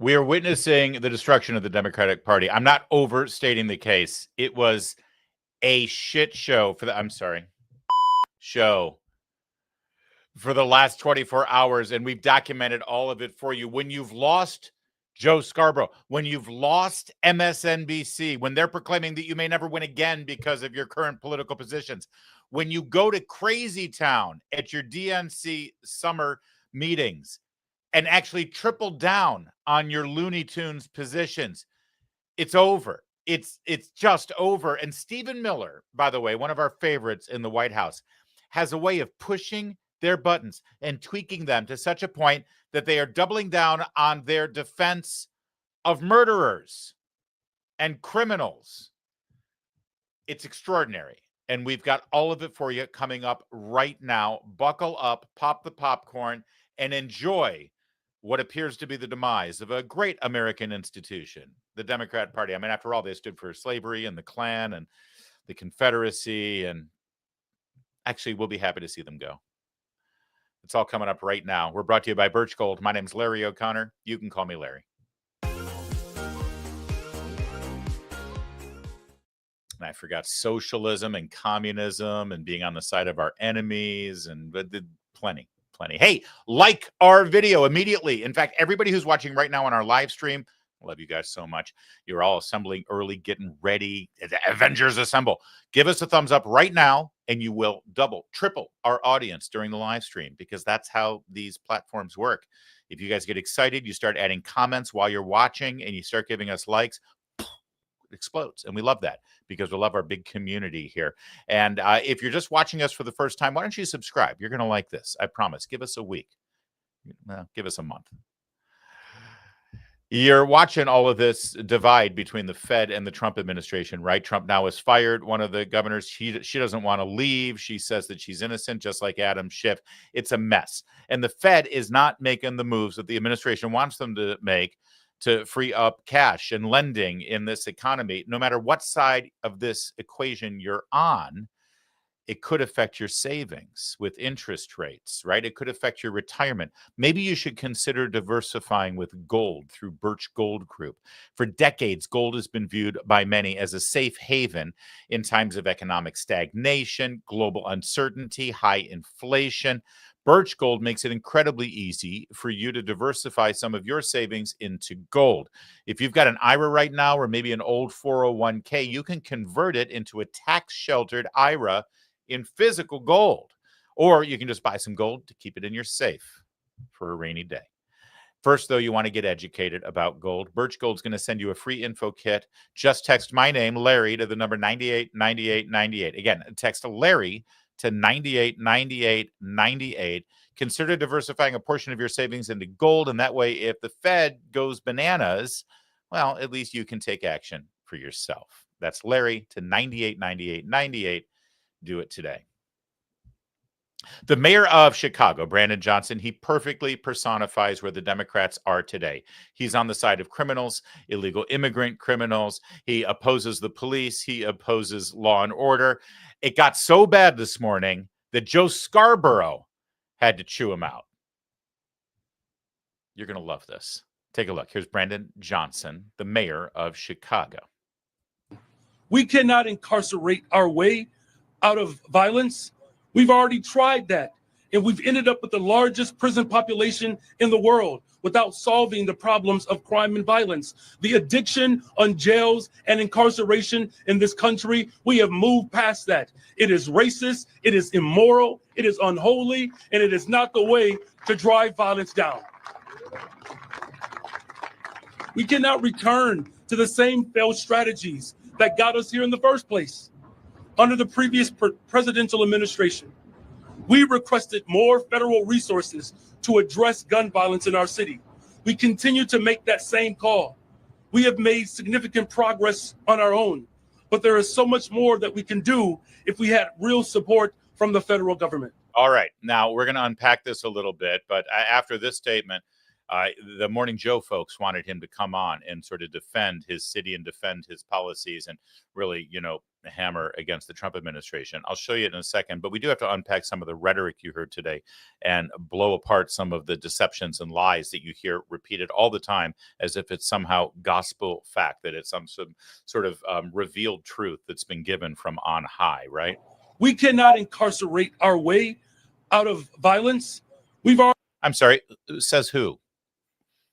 We are witnessing the destruction of the Democratic Party. I'm not overstating the case. It was a shit show for the last 24 hours, and we've documented all of it for you. When you've lost Joe Scarborough, when you've lost MSNBC, when they're proclaiming that you may never win again because of your current political positions, when you go to crazy town at your DNC summer meetings and actually triple down on your Looney Tunes positions, it's over. It's just over. And Stephen Miller, by the way, one of our favorites in the White House, has a way of pushing their buttons and tweaking them to such a point that they are doubling down on their defense of murderers and criminals. It's extraordinary. And we've got all of it for you coming up right now. Buckle up, pop the popcorn, and enjoy what appears to be the demise of a great American institution, the Democrat Party. I mean, after all, they stood for slavery and the Klan and the Confederacy, and actually, we'll be happy to see them go. It's all coming up right now. We're brought to you by Birch Gold. My name's Larry O'Connor. You can call me Larry. And I forgot socialism and communism and being on the side of our enemies, and plenty. Hey, like our video immediately. In fact, everybody who's watching right now on our live stream, I love you guys so much. You're all assembling early, getting ready. The Avengers assemble. Give us a thumbs up right now, and you will double, triple our audience during the live stream, because that's how these platforms work. If you guys get excited, you start adding comments while you're watching, and you start giving us likes, it explodes. And we love that, because we love our big community here. And if you're just watching us for the first time, why don't you subscribe? You're going to like this. I promise. Give us a week. Give us a month. You're watching all of this divide between the Fed and the Trump administration, right? Trump now has fired one of the governors. She doesn't want to leave. She says that she's innocent, just like Adam Schiff. It's a mess. And the Fed is not making the moves that the administration wants them to make to free up cash and lending in this economy. No matter what side of this equation you're on, it could affect your savings with interest rates, right? It could affect your retirement. Maybe you should consider diversifying with gold through Birch Gold Group. For decades, gold has been viewed by many as a safe haven in times of economic stagnation, global uncertainty, high inflation. Birch Gold makes it incredibly easy for you to diversify some of your savings into gold. If you've got an IRA right now, or maybe an old 401k, you can convert it into a tax-sheltered IRA in physical gold. Or you can just buy some gold to keep it in your safe for a rainy day. First, though, you want to get educated about gold. Birch Gold's going to send you a free info kit. Just text my name, Larry, to the number 989898. Again, text Larry to 989898. Consider diversifying a portion of your savings into gold, and that way, if the Fed goes bananas, well, at least you can take action for yourself. That's Larry to 989898. Do it today. The mayor of Chicago, Brandon Johnson, he perfectly personifies where the Democrats are today. He's on the side of criminals, illegal immigrant criminals. He opposes the police. He opposes law and order. It got so bad this morning that Joe Scarborough had to chew him out. You're going to love this. Take a look. Here's Brandon Johnson, the mayor of Chicago. We cannot incarcerate our way out of violence. We've already tried that, and we've ended up with the largest prison population in the world without solving the problems of crime and violence. The addiction on jails and incarceration in this country, we have moved past that. It is racist, it is immoral, it is unholy, and it is not the way to drive violence down. We cannot return to the same failed strategies that got us here in the first place. Under the previous presidential administration, we requested more federal resources to address gun violence in our city. We continue to make that same call. We have made significant progress on our own, but there is so much more that we can do if we had real support from the federal government. All right. Now, we're going to unpack this a little bit, but after this statement, the Morning Joe folks wanted him to come on and sort of defend his city and defend his policies and really, hammer against the Trump administration. I'll show you in a second, but we do have to unpack some of the rhetoric you heard today and blow apart some of the deceptions and lies that you hear repeated all the time as if it's somehow gospel fact, that it's some sort of revealed truth that's been given from on high, right? We cannot incarcerate our way out of violence. I'm sorry, says who?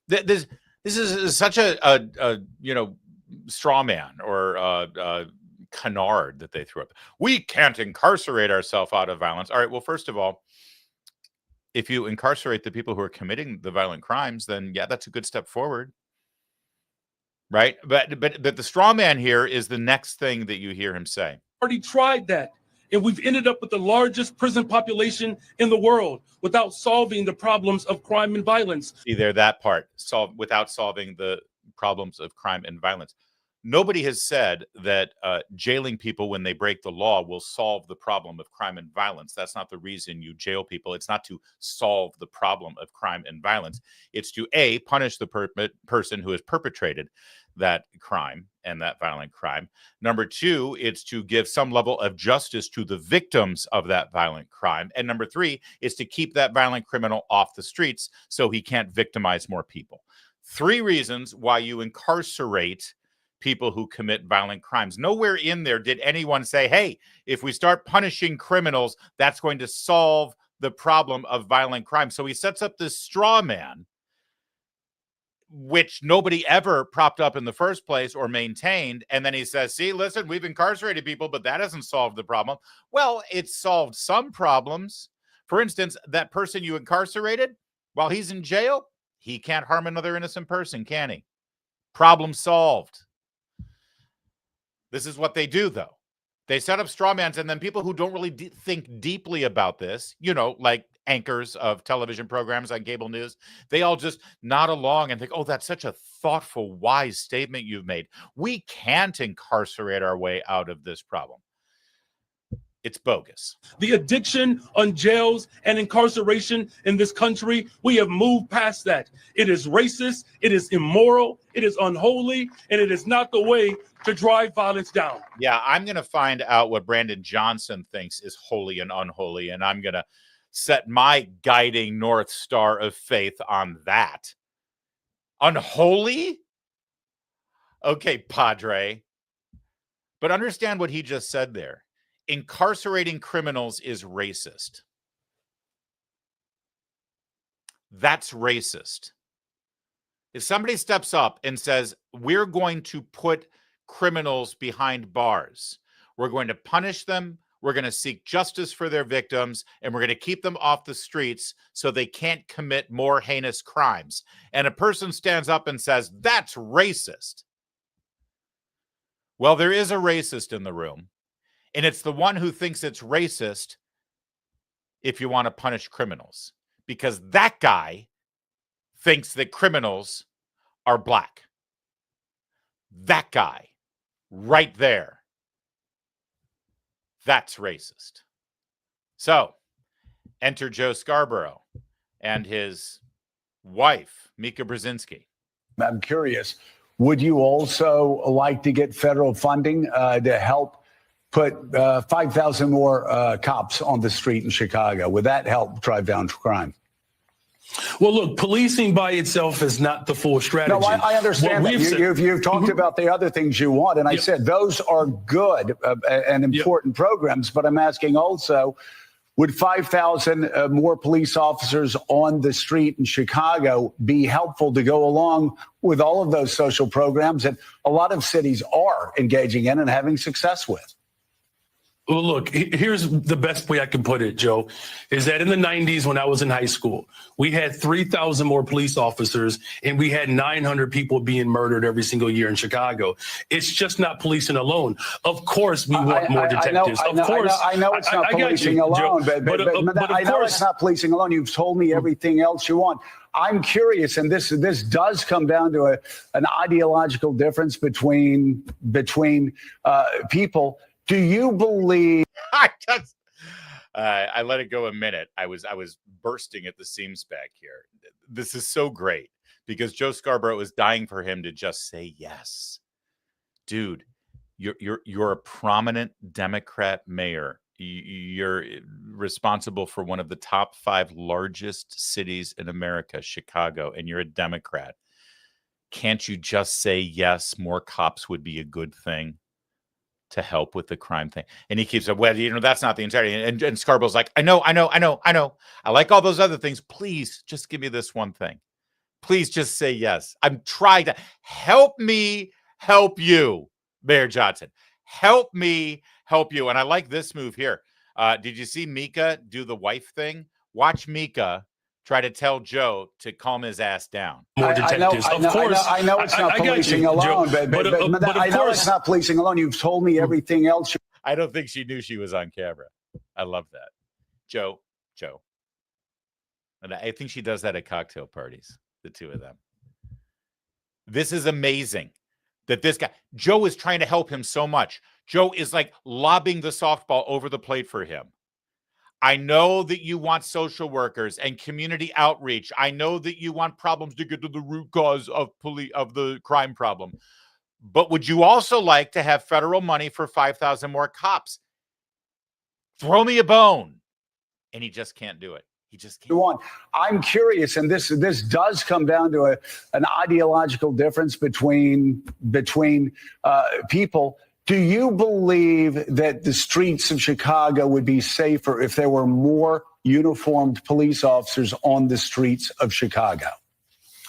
This is such a straw man or canard that they threw up. We can't incarcerate ourselves out of violence. All right, well, first of all, if you incarcerate the people who are committing the violent crimes, then yeah, that's a good step forward, right? But the straw man here is the next thing that you hear him say. Already tried that, and we've ended up with the largest prison population in the world without solving the problems of crime and violence. Either that part, without solving the problems of crime and violence. Nobody has said that jailing people when they break the law will solve the problem of crime and violence. That's not the reason you jail people. It's not to solve the problem of crime and violence. It's to, A, punish the person who has perpetrated that crime and that violent crime. Number two, it's to give some level of justice to the victims of that violent crime. And number three is to keep that violent criminal off the streets so he can't victimize more people. Three reasons why you incarcerate people who commit violent crimes. Nowhere in there did anyone say, hey, if we start punishing criminals, that's going to solve the problem of violent crime. So he sets up this straw man, which nobody ever propped up in the first place or maintained. And then he says, see, listen, we've incarcerated people, but that hasn't solved the problem. Well, it's solved some problems. For instance, that person you incarcerated, while he's in jail, he can't harm another innocent person, can he? Problem solved. This is what they do, though. They set up straw mans, and then people who don't really think deeply about this, like anchors of television programs on cable news, they all just nod along and think, oh, that's such a thoughtful, wise statement you've made. We can't incarcerate our way out of this problem. It's bogus. The addiction on jails and incarceration in this country, we have moved past that. It is racist, it is immoral, it is unholy, and it is not the way to drive violence down. Yeah, I'm going to find out what Brandon Johnson thinks is holy and unholy, and I'm going to set my guiding North Star of faith on that. Unholy? Okay, Padre. But understand what he just said there. Incarcerating criminals is racist. That's racist. If somebody steps up and says, we're going to put criminals behind bars, we're going to punish them, we're going to seek justice for their victims, and we're going to keep them off the streets so they can't commit more heinous crimes, and a person stands up and says, that's racist. Well, there is a racist in the room. And it's the one who thinks it's racist if you want to punish criminals, because that guy thinks that criminals are black. That guy right there. That's racist. So enter Joe Scarborough and his wife, Mika Brzezinski. I'm curious, would you also like to get federal funding to help put 5,000 more cops on the street in Chicago? Would that help drive down crime? Well, look, policing by itself is not the full strategy. No, I understand that. You've talked about the other things you want, and I said those are good and important programs, but I'm asking also, would 5,000 more police officers on the street in Chicago be helpful to go along with all of those social programs that a lot of cities are engaging in and having success with? Well, look, here's the best way I can put it, Joe, is that in the 90s when I was in high school, we had 3,000 more police officers and we had 900 people being murdered every single year in Chicago. It's just not policing alone. Of course, we want more detectives. I know it's not policing alone, but I know it's not policing alone. You've told me everything else you want. I'm curious, and this does come down to an ideological difference between people. Do you believe? I let it go a minute. I was bursting at the seams back here. This is so great because Joe Scarborough is dying for him to just say yes. Dude, You're a prominent Democrat mayor. You're responsible for one of the top 5 largest cities in America, Chicago, and you're a Democrat. Can't you just say, yes, more cops would be a good thing to help with the crime thing? And he keeps saying, well, that's not the entirety. And Scarborough's like, I know. I like all those other things. Please just give me this one thing. Please just say yes. I'm trying to help me help you, Mayor Johnson. Help me help you. And I like this move here. Did you see Mika do the wife thing? Watch Mika try to tell Joe to calm his ass down. More detectives. Of course, I know it's not policing alone, but I know it's not policing alone. You've told me everything else. I don't think she knew she was on camera. I love that. Joe. And I think she does that at cocktail parties, the two of them. This is amazing that this guy, Joe, is trying to help him so much. Joe is like lobbing the softball over the plate for him. I know that you want social workers and community outreach. I know that you want problems to get to the root cause of the crime problem. But would you also like to have federal money for 5,000 more cops? Throw me a bone. And he just can't do it. He just can't. I'm curious, and this does come down to an ideological difference between people. Do you believe that the streets of Chicago would be safer if there were more uniformed police officers on the streets of Chicago?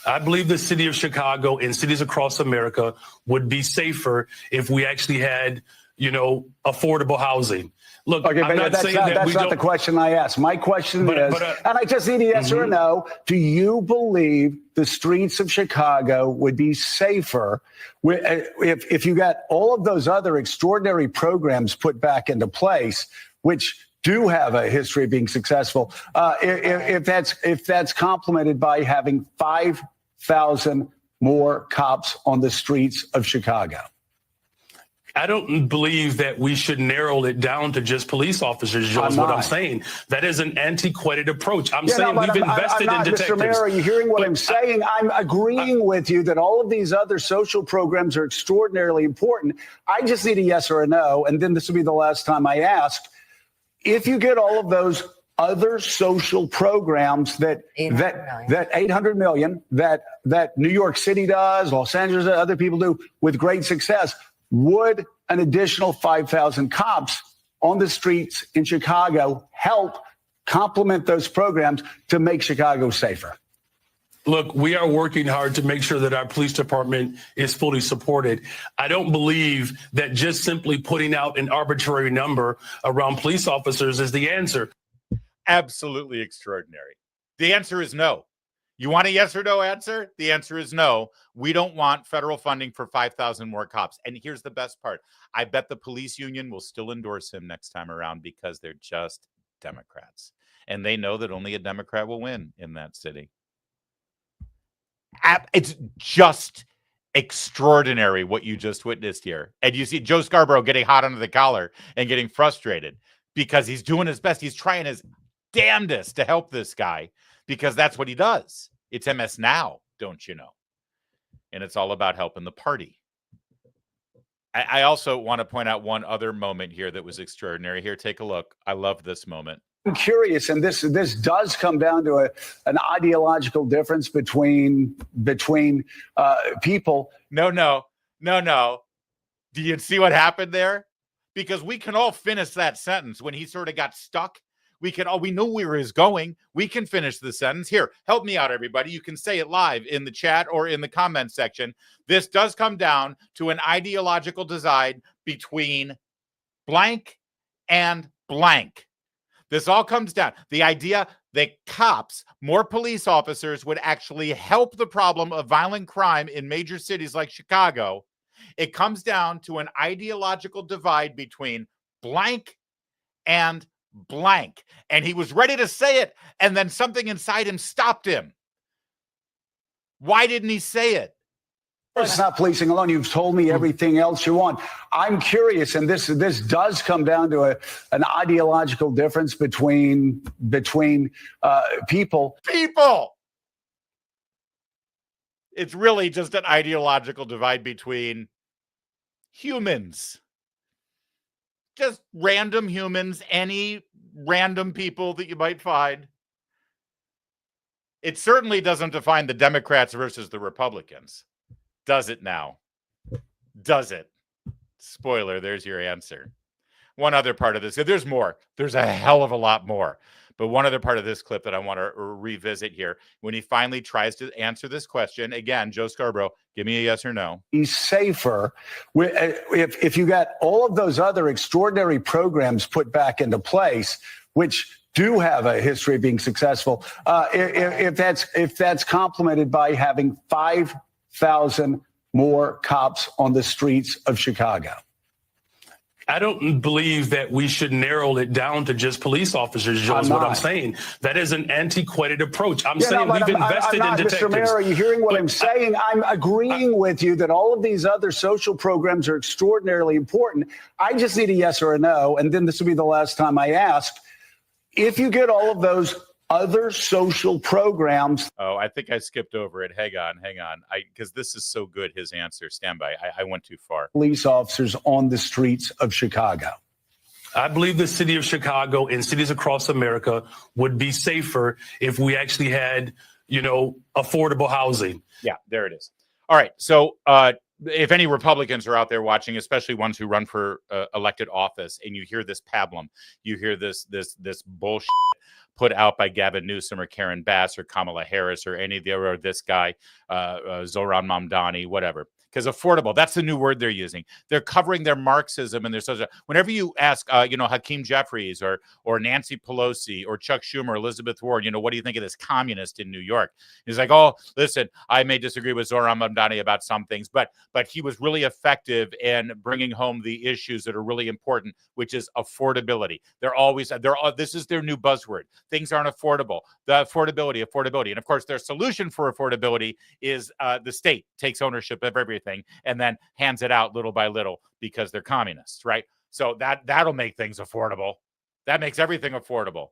I believe the city of Chicago and cities across America would be safer if we actually had, affordable housing. Look, okay, I'm not saying that's not the question I asked. My question is, and I just need a yes or a no. Do you believe the streets of Chicago would be safer if you got all of those other extraordinary programs put back into place, which do have a history of being successful, if that's complemented by having 5,000 more cops on the streets of Chicago? I don't believe that we should narrow it down to just police officers, Joe, is what I'm saying. That is an antiquated approach. I'm saying we've invested in detectives. Mr. Mayor, are you hearing what I'm saying? I'm agreeing with you that all of these other social programs are extraordinarily important. I just need a yes or a no, and then this will be the last time I ask. If you get all of those other social programs that 800 million that New York City does, Los Angeles, other people do with great success, would an additional 5,000 cops on the streets in Chicago help complement those programs to make Chicago safer? Look, we are working hard to make sure that our police department is fully supported. I don't believe that just simply putting out an arbitrary number around police officers is the answer. Absolutely extraordinary. The answer is no. You want a yes or no answer? The answer is no. We don't want federal funding for 5,000 more cops. And here's the best part. I bet the police union will still endorse him next time around because they're just Democrats. And they know that only a Democrat will win in that city. It's just extraordinary what you just witnessed here. And you see Joe Scarborough getting hot under the collar and getting frustrated because he's doing his best. He's trying his damnedest to help this guy, because that's what he does. It's MS Now, don't you know? And it's all about helping the party. I also want to point out one other moment here that was extraordinary. Here, take a look. I love this moment. I'm curious, and this does come down to an ideological difference between people. No. Do you see what happened there? Because we can all finish that sentence when he sort of got stuck. We know where he's going. We can finish the sentence. Here, help me out, everybody. You can say it live in the chat or in the comment section. This does come down to an ideological divide between blank and blank. This all comes down. The idea that cops, more police officers, would actually help the problem of violent crime in major cities like Chicago. It comes down to an ideological divide between blank and blank. And he was ready to say it, and then something inside him stopped him. Why didn't he say it? It's not policing alone. You've told me everything else you want. I'm curious, and this does come down to an ideological difference between people. It's really just an ideological divide between humans. Just random humans, any random people that you might find. It certainly doesn't define the Democrats versus the Republicans. Does it now? Does it? Spoiler, there's your answer. One other part of this, there's more. There's a hell of a lot more. But one other part of this clip that I want to revisit here, when he finally tries to answer this question, again, Joe Scarborough, give me a yes or no. He's safer if you got all of those other extraordinary programs put back into place, which do have a history of being successful. If that's complemented by having 5,000 more cops on the streets of Chicago. I don't believe that we should narrow it down to just police officers, Joe, is what I'm saying. That is an antiquated approach. I'm saying we've invested in detectives. Mr. Mayor, are you hearing what I'm saying? I'm agreeing with you that all of these other social programs are extraordinarily important. I just need a yes or a no, and then this will be the last time I ask. If you get all of those other social programs. Oh, I think I skipped over it. Hang on. Because this is so good, his answer. Stand by. I went too far. Police officers on the streets of Chicago. I believe the city of Chicago and cities across America would be safer if we actually had, affordable housing. Yeah, there it is. All right. So if any Republicans are out there watching, especially ones who run for elected office, and you hear this pablum, you hear this bullshit put out by Gavin Newsom or Karen Bass or Kamala Harris or any of the other, or this guy, Zohran Mamdani, whatever. Because affordable, that's the new word they're using. They're covering their Marxism and their social. Whenever you ask, Hakeem Jeffries or Nancy Pelosi or Chuck Schumer, or Elizabeth Warren, what do you think of this communist in New York? He's like, oh, listen, I may disagree with Zohran Mamdani about some things, but he was really effective in bringing home the issues that are really important, which is affordability. This is their new buzzword. Things aren't affordable. The affordability. And of course, their solution for affordability is the state takes ownership of everything and then hands it out little by little because they're communists, right? So that'll make things affordable. That makes everything affordable.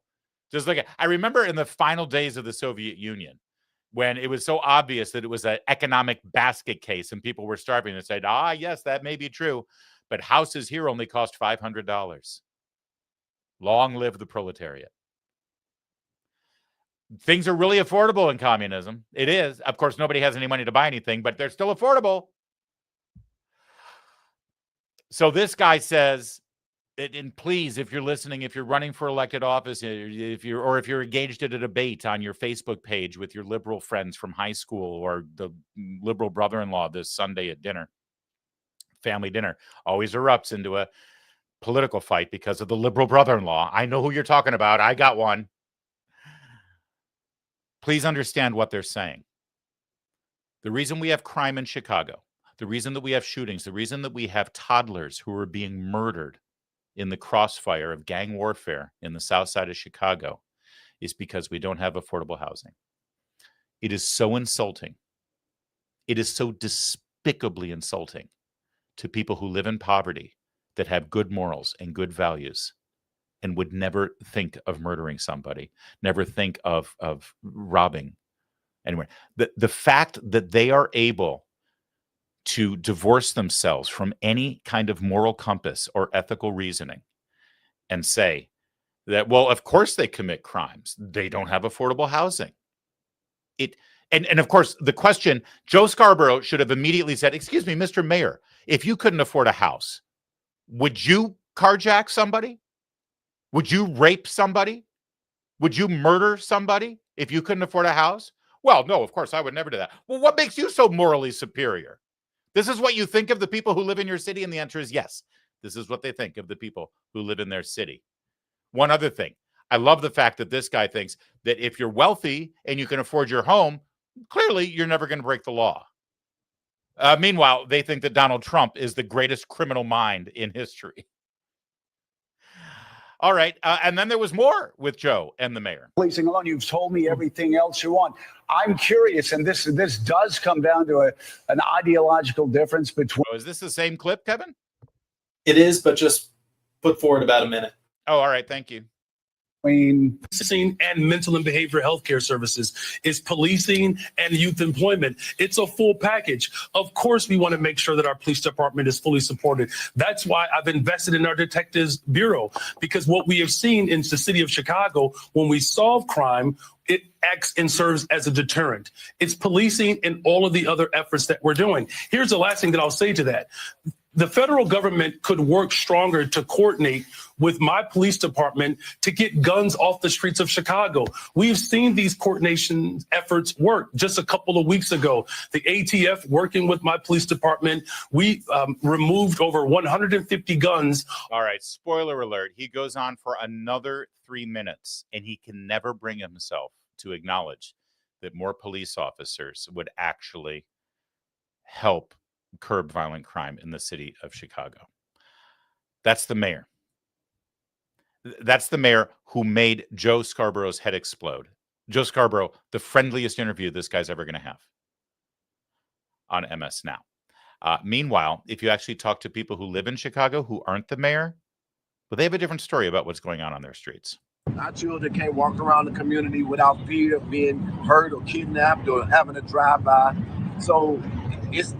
Just look at, I remember in the final days of the Soviet Union, when it was so obvious that it was an economic basket case and people were starving, and said, yes, that may be true, but houses here only cost $500. Long live the proletariat. Things are really affordable in communism. It is. Of course, nobody has any money to buy anything, but they're still affordable. So this guy says, and please, if you're listening, if you're running for elected office, if you're engaged in a debate on your Facebook page with your liberal friends from high school or the liberal brother-in-law this Sunday at dinner, family dinner, always erupts into a political fight because of the liberal brother-in-law. I know who you're talking about. I got one. Please understand what they're saying. The reason we have crime in Chicago, the reason that we have shootings, the reason that we have toddlers who are being murdered in the crossfire of gang warfare in the south side of Chicago is because we don't have affordable housing. It is so insulting. It is so despicably insulting to people who live in poverty that have good morals and good values and would never think of murdering somebody, never think of robbing anyone. The fact that they are able to divorce themselves from any kind of moral compass or ethical reasoning and say that, well, of course they commit crimes. They don't have affordable housing. And of course, the question, Joe Scarborough should have immediately said, excuse me, Mr. Mayor, if you couldn't afford a house, would you carjack somebody? Would you rape somebody? Would you murder somebody if you couldn't afford a house? Well, no, of course, I would never do that. Well, what makes you so morally superior? This is what you think of the people who live in your city? And the answer is yes. This is what they think of the people who live in their city. One other thing. I love the fact that this guy thinks that if you're wealthy and you can afford your home, clearly you're never going to break the law. Meanwhile, they think that Donald Trump is the greatest criminal mind in history. All right. And then there was more with Joe and the mayor. Policing alone, you've told me everything else you want. I'm curious, and this does come down to an ideological difference between. Oh, is this the same clip, Kevin? It is, but just put forward about a minute. Oh, all right. Thank you. Policing and mental and behavioral health care services. It's policing and youth employment. It's a full package. Of course, we want to make sure that our police department is fully supported. That's why I've invested in our Detectives Bureau, because what we have seen in the city of Chicago, when we solve crime, it acts and serves as a deterrent. It's policing and all of the other efforts that we're doing. Here's the last thing that I'll say to that. The federal government could work stronger to coordinate with my police department to get guns off the streets of Chicago. We've seen these coordination efforts work. Just a couple of weeks ago, the ATF working with my police department, we removed over 150 guns. All right, spoiler alert. He goes on for another 3 minutes, and he can never bring himself to acknowledge that more police officers would actually help curb violent crime in the city of Chicago. That's the mayor. That's the mayor who made Joe Scarborough's head explode. Joe Scarborough, the friendliest interview this guy's ever going to have on MS Now. Meanwhile, if you actually talk to people who live in Chicago who aren't the mayor, well, they have a different story about what's going on their streets. Our children can't walk around the community without fear of being hurt or kidnapped or having a drive-by. So it's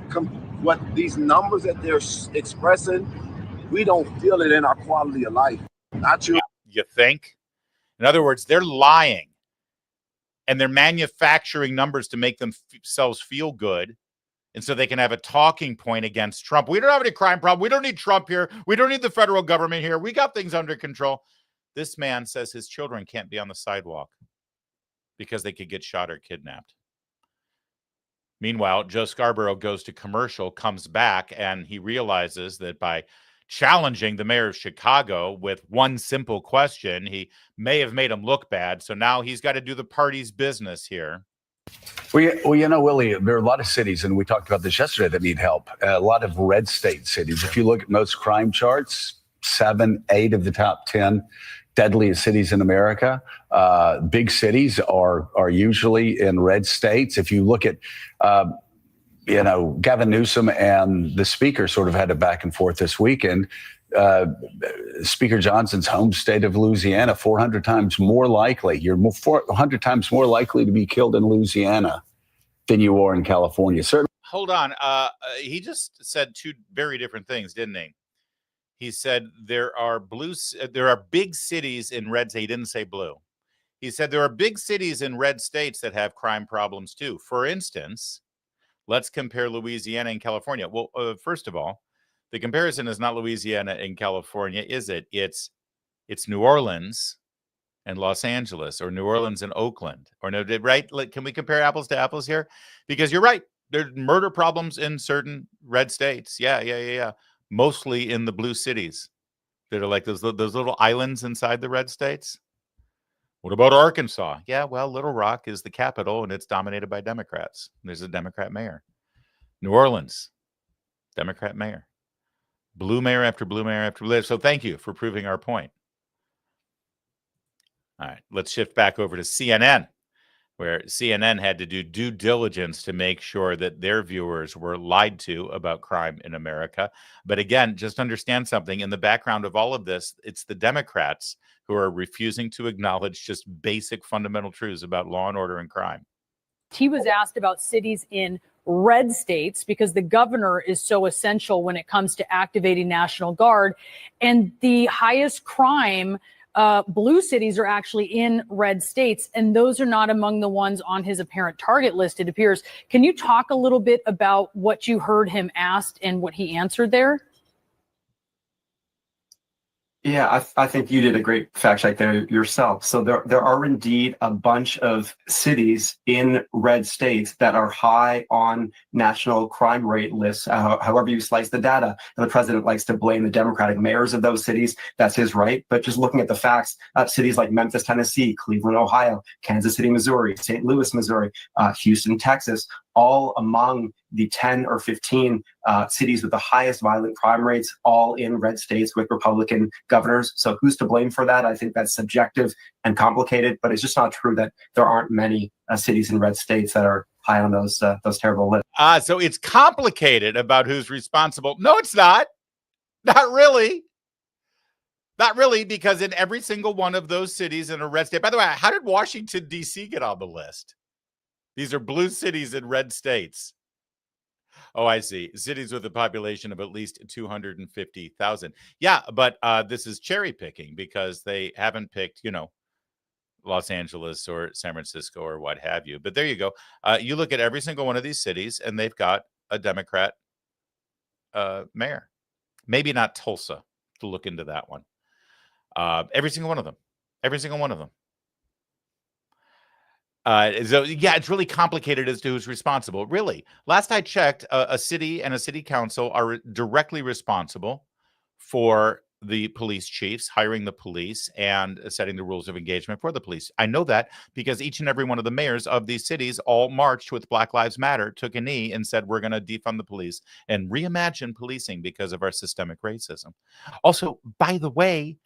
what these numbers that they're expressing, we don't feel it in our quality of life. Our children. You think? In other words, they're lying and they're manufacturing numbers to make themselves feel good. And so they can have a talking point against Trump. We don't have any crime problem. We don't need Trump here. We don't need the federal government here. We got things under control. This man says his children can't be on the sidewalk because they could get shot or kidnapped. Meanwhile, Joe Scarborough goes to commercial, comes back, and he realizes that by challenging the mayor of Chicago with one simple question, he may have made him look bad. So now he's got to do the party's business here. Well, you know, Willie, there are a lot of cities, and we talked about this yesterday, that need help. A lot of red state cities. If you look at most crime charts, 7, 8 of the top 10 deadliest cities in America, big cities are usually in red states. If you look at, Gavin Newsom and the speaker sort of had a back and forth this weekend. Speaker Johnson's home state of Louisiana, 400 times more likely. You're 400 times more likely to be killed in Louisiana than you are in California. Certainly. Hold on. He just said two very different things, didn't he? He said there are big cities in red states. He didn't say blue. He said there are big cities in red states that have crime problems too. For instance, let's compare Louisiana and California. Well, first of all, the comparison is not Louisiana and California, is it? It's New Orleans and Los Angeles, or New Orleans and Oakland, or no, right? Can we compare apples to apples here? Because you're right. There's murder problems in certain red states. Yeah. Mostly in the blue cities that are like those little islands inside the red states. What about Arkansas? Yeah, well, Little Rock is the capital and it's dominated by Democrats. There's a Democrat mayor. New Orleans, Democrat mayor. Blue mayor after blue mayor after blue. So thank you for proving our point. All right, let's shift back over to CNN, where CNN had to do due diligence to make sure that their viewers were lied to about crime in America. But again, just understand something. In the background of all of this, it's the Democrats who are refusing to acknowledge just basic fundamental truths about law and order and crime. He was asked about cities in red states because the governor is so essential when it comes to activating National Guard. And the highest crime blue cities are actually in red states, and those are not among the ones on his apparent target list, it appears. Can you talk a little bit about what you heard him asked and what he answered there? Yeah, I think you did a great fact check there yourself. So there are indeed a bunch of cities in red states that are high on national crime rate lists, however you slice the data. And the president likes to blame the Democratic mayors of those cities. That's his right. But just looking at the facts, cities like Memphis, Tennessee, Cleveland, Ohio, Kansas City, Missouri, St. Louis, Missouri, Houston, Texas, all among the 10 or 15 cities with the highest violent crime rates, all in red states with Republican governors. So who's to blame for that? I think that's subjective and complicated, but it's just not true that there aren't many cities in red states that are high on those terrible lists. So it's complicated about who's responsible. No, it's not. Not really. Not really, because in every single one of those cities in a red state, by the way, how did Washington, D.C. get on the list? These are blue cities in red states. Oh, I see. Cities with a population of at least 250,000. Yeah, but this is cherry picking because they haven't picked, Los Angeles or San Francisco or what have you. But there you go. You look at every single one of these cities and they've got a Democrat mayor. Maybe not Tulsa, to look into that one. Every single one of them. Every single one of them. So yeah, it's really complicated as to who's responsible. Really, last I checked, a city and a city council are directly responsible for the police chiefs hiring the police and setting the rules of engagement for the police. I know that because each and every one of the mayors of these cities all marched with Black Lives Matter, took a knee, and said we're going to defund the police and reimagine policing because of our systemic racism. Also, by the way,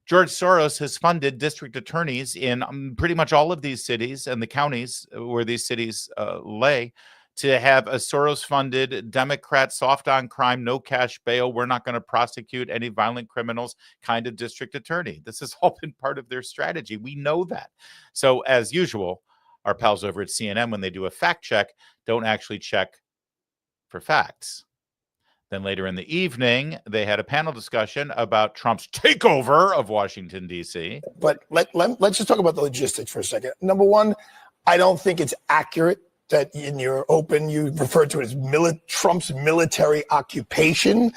George Soros has funded district attorneys in pretty much all of these cities and the counties where these cities lay to have a Soros-funded Democrat soft on crime, no cash bail, we're not going to prosecute any violent criminals kind of district attorney. This has all been part of their strategy. We know that. So as usual, our pals over at CNN, when they do a fact check, don't actually check for facts. Then later in the evening, they had a panel discussion about Trump's takeover of Washington, D.C. But let's just talk about the logistics for a second. Number one, I don't think it's accurate that in your open, you referred to it as Trump's military occupation.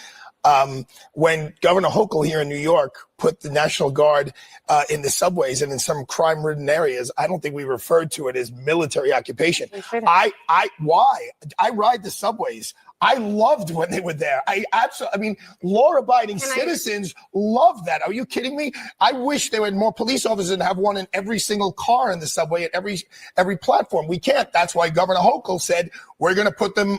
When Governor Hochul here in New York put the National Guard in the subways and in some crime-ridden areas, I don't think we referred to it as military occupation. Why? I ride the subways. I loved when they were there. Law-abiding citizens love that. Are you kidding me? I wish there were more police officers and have one in every single car in the subway at every platform. We can't. That's why Governor Hochul said we're going to put them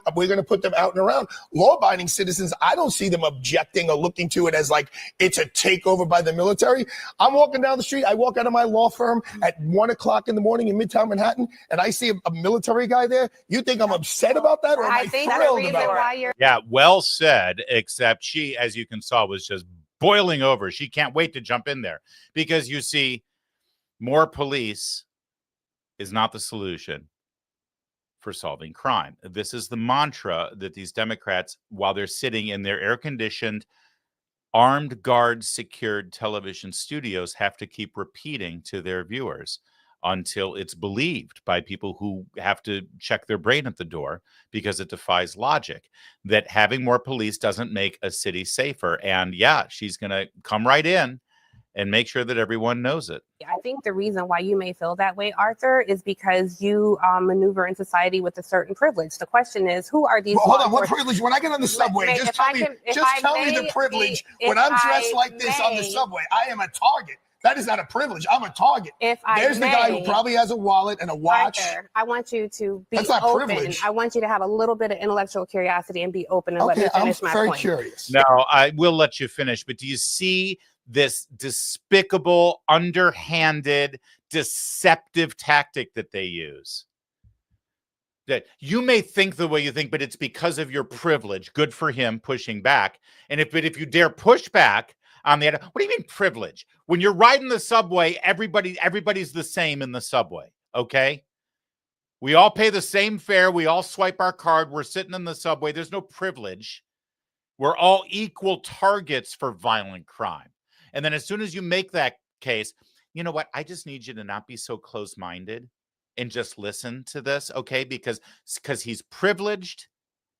out and around. Law-abiding citizens, I don't see them objecting or looking to it as like it's a takeover by the military. I'm walking down the street. I walk out of my law firm at 1 o'clock in the morning in Midtown Manhattan, and I see a military guy there. You think I'm upset about that, or am I thrilled about it? Yeah, well said, except she, as you can saw, was just boiling over. She can't wait to jump in there because you see, more police is not the solution for solving crime. This is the mantra that these Democrats, while they're sitting in their air-conditioned, armed guard secured television studios, have to keep repeating to their viewers until it's believed by people who have to check their brain at the door because it defies logic that having more police doesn't make a city safer. And yeah, she's going to come right in and make sure that everyone knows it. I think the reason why you may feel that way, Arthur, is because you maneuver in society with a certain privilege. The question is, who are these? Well, hold on, what privilege? When I get on the subway, just tell me the privilege. When I'm dressed like this on the subway, I am a target. That is not a privilege. I'm a target. There's the guy who probably has a wallet and a watch. Arthur, I want you to be That's not open. Privilege. I want you to have a little bit of intellectual curiosity and be open and let me finish my point. I'm very curious. No, I will let you finish, but do you see this despicable, underhanded, deceptive tactic that they use? That you may think the way you think, but it's because of your privilege. Good for him pushing back. And if you dare push back on the other, what do you mean privilege? When you're riding the subway, everybody's the same in the subway. Okay. We all pay the same fare. We all swipe our card. We're sitting in the subway. There's no privilege. We're all equal targets for violent crime. And then as soon as you make that case, you know what? I just need you to not be so close-minded and just listen to this, okay? Because he's privileged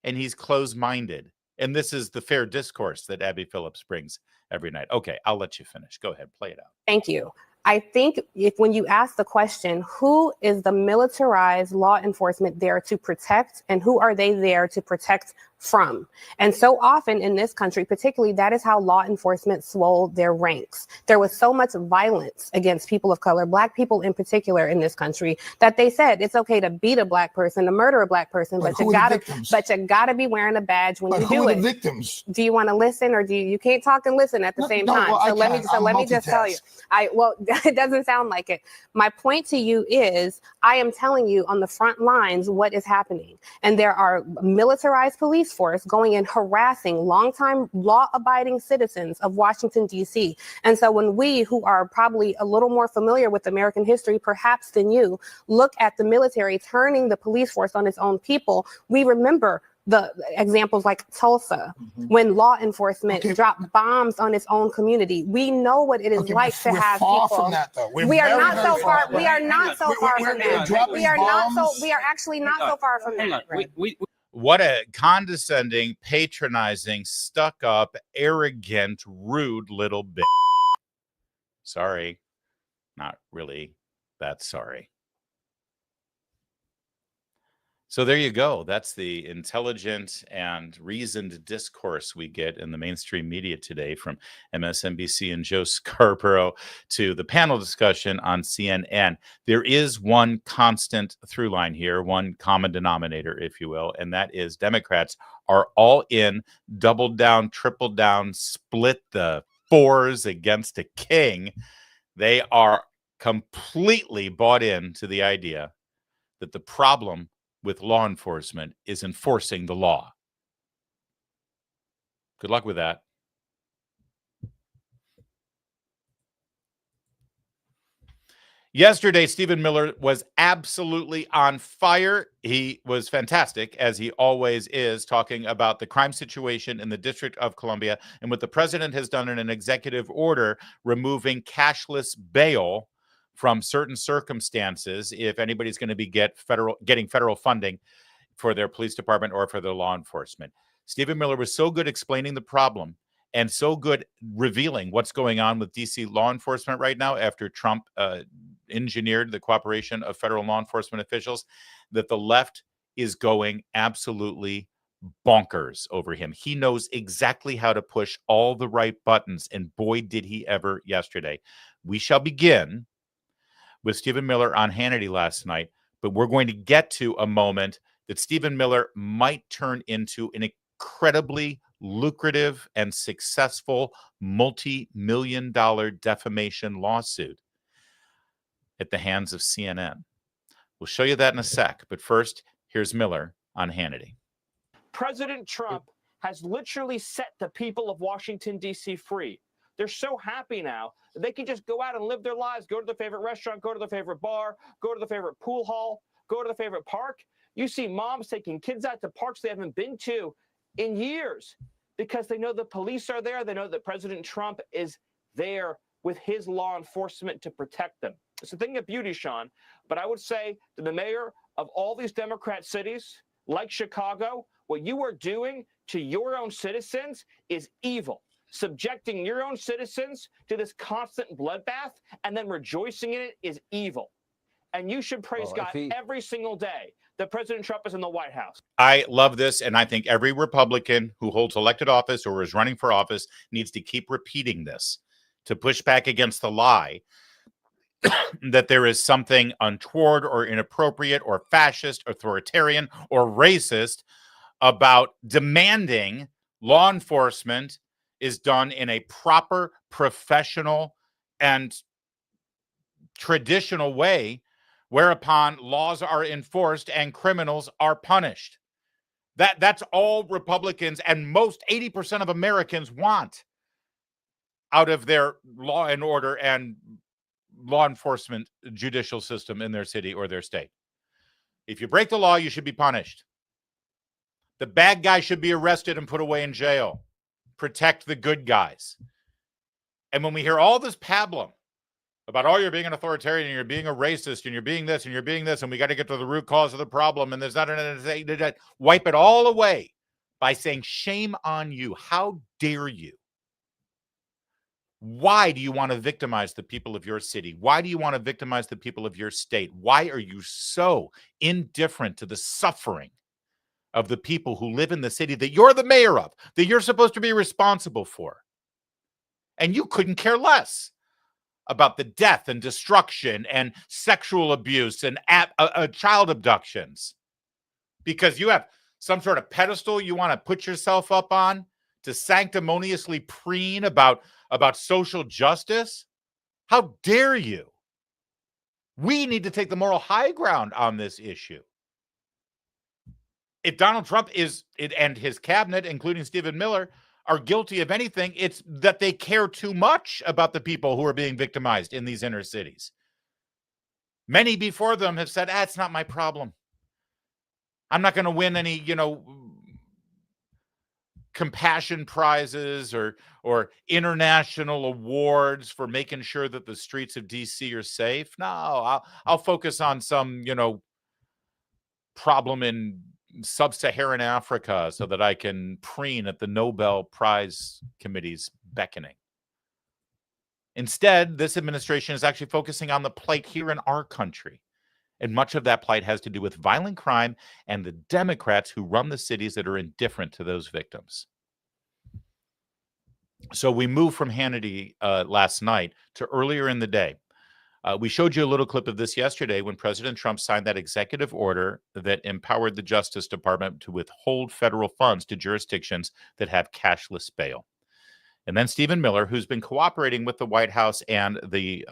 and he's close-minded. And this is the fair discourse that Abby Phillips brings every night. Okay, I'll let you finish. Go ahead, play it out. Thank you. I think when you ask the question, who is the militarized law enforcement there to protect and who are they there to protect from? And so often in this country, particularly, that is how law enforcement swole their ranks. There was so much violence against people of color, Black people in particular in this country, that they said it's okay to beat a Black person, to murder a Black person, but you gotta be wearing a badge when you do it. Who are the victims? Do you want to listen, or you can't talk and listen at the same time? Well, so let me just tell you. It doesn't sound like it. My point to you is I am telling you on the front lines what is happening. And there are militarized police force going in harassing longtime law-abiding citizens of Washington, D.C. And so when we, who are probably a little more familiar with American history perhaps than you, look at the military turning the police force on its own people, we remember the examples like Tulsa, when law enforcement dropped bombs on its own community. We know what it is like to have far people. from that, though. We are very, not very so far. from We are not so far from that. dropping We are not so. bombs. We are actually not so far from that. What a condescending, patronizing, stuck-up, arrogant, rude little bitch. Sorry. Not really that sorry. So there you go. That's the intelligent and reasoned discourse we get in the mainstream media today, from MSNBC and Joe Scarborough to the panel discussion on CNN. There is one constant through line here, one common denominator, if you will, and that is Democrats are all in, doubled down, tripled down, split the fours against a king. They are completely bought into the idea that the problem with law enforcement is enforcing the law. Good luck with that. Yesterday, Stephen Miller was absolutely on fire. He was fantastic, as he always is, talking about the crime situation in the District of Columbia and what the president has done in an executive order removing cashless bail from certain circumstances if anybody's going to be getting federal funding for their police department or for their law enforcement. Stephen Miller was so good explaining the problem and so good revealing what's going on with DC law enforcement right now after Trump engineered the cooperation of federal law enforcement officials, that the left is going absolutely bonkers over him. He knows exactly how to push all the right buttons, and boy, did he ever yesterday. We shall begin with Stephen Miller on Hannity last night, but we're going to get to a moment that Stephen Miller might turn into an incredibly lucrative and successful multi-million-dollar defamation lawsuit at the hands of CNN. We'll show you that in a sec, but first, here's Miller on Hannity. President Trump has literally set the people of Washington, D.C. free. They're so happy now that they can just go out and live their lives, go to their favorite restaurant, go to their favorite bar, go to their favorite pool hall, go to their favorite park. You see moms taking kids out to parks they haven't been to in years because they know the police are there. They know that President Trump is there with his law enforcement to protect them. It's a thing of beauty, Sean. But I would say to the mayor of all these Democrat cities, like Chicago, what you are doing to your own citizens is evil. Subjecting your own citizens to this constant bloodbath and then rejoicing in it is evil. And you should praise God every single day that President Trump is in the White House. I love this, and I think every Republican who holds elected office or is running for office needs to keep repeating this to push back against the lie that there is something untoward or inappropriate or fascist, authoritarian, or racist about demanding law enforcement is done in a proper, professional, and traditional way, whereupon laws are enforced and criminals are punished. That's all Republicans and most 80% of Americans want out of their law and order and law enforcement judicial system in their city or their state. If you break the law, you should be punished. The bad guy should be arrested and put away in jail. Protect the good guys. And when we hear all this pablum about, oh, you're being an authoritarian, and you're being a racist, and you're being this, and you're being this, and we got to get to the root cause of the problem, and there's not an wipe it all away by saying, shame on you. How dare you? Why do you want to victimize the people of your city? Why do you want to victimize the people of your state? Why are you so indifferent to the suffering of the people who live in the city that you're the mayor of, that you're supposed to be responsible for? And you couldn't care less about the death and destruction and sexual abuse and child abductions because you have some sort of pedestal you want to put yourself up on to sanctimoniously preen about social justice. How dare you? We need to take the moral high ground on this issue. If Donald Trump and his cabinet, including Stephen Miller, are guilty of anything, it's that they care too much about the people who are being victimized in these inner cities. Many before them have said, it's not my problem. I'm not going to win any, compassion prizes or international awards for making sure that the streets of DC are safe. No, I'll focus on some, problem in sub-Saharan Africa so that I can preen at the Nobel Prize Committee's beckoning. Instead, this administration is actually focusing on the plight here in our country. And much of that plight has to do with violent crime and the Democrats who run the cities that are indifferent to those victims. So we moved from Hannity last night to earlier in the day. We showed you a little clip of this yesterday when President Trump signed that executive order that empowered the Justice Department to withhold federal funds to jurisdictions that have cashless bail. And then Stephen Miller, who's been cooperating with the White House and the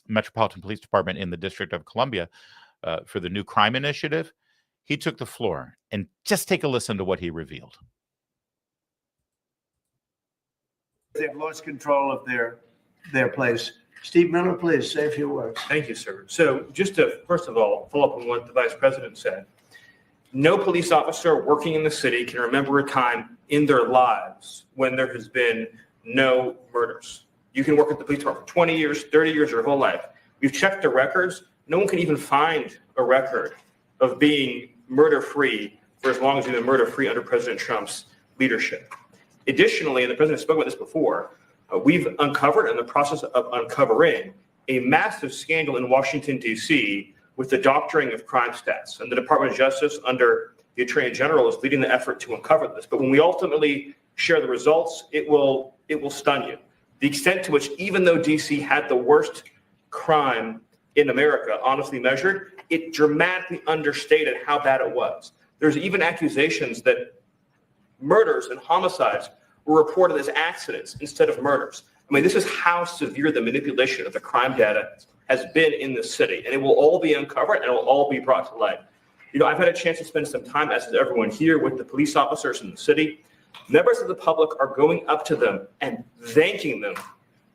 Metropolitan Police Department in the District of Columbia for the new crime initiative, he took the floor. And just take a listen to what he revealed. They've lost control of their place. Steve Miller, please say a few words. Thank you, sir. So just to, first of all, follow up on what the Vice President said, no police officer working in the city can remember a time in their lives when there has been no murders. You can work at the police department for 20 years, 30 years, your whole life. We've checked the records. No one can even find a record of being murder-free for as long as you've been murder-free under President Trump's leadership. Additionally, and the president spoke about this before, we've uncovered, in the process of uncovering, a massive scandal in Washington, D.C. with the doctoring of crime stats. And the Department of Justice, under the Attorney General, is leading the effort to uncover this. But when we ultimately share the results, it will stun you. The extent to which, even though D.C. had the worst crime in America, honestly measured, it dramatically understated how bad it was. There's even accusations that murders and homicides were reported as accidents instead of murders. I mean, this is how severe the manipulation of the crime data has been in the city, and it will all be uncovered and it will all be brought to light. I've had a chance to spend some time, as is everyone here, with the police officers in the city. Members of the public are going up to them and thanking them,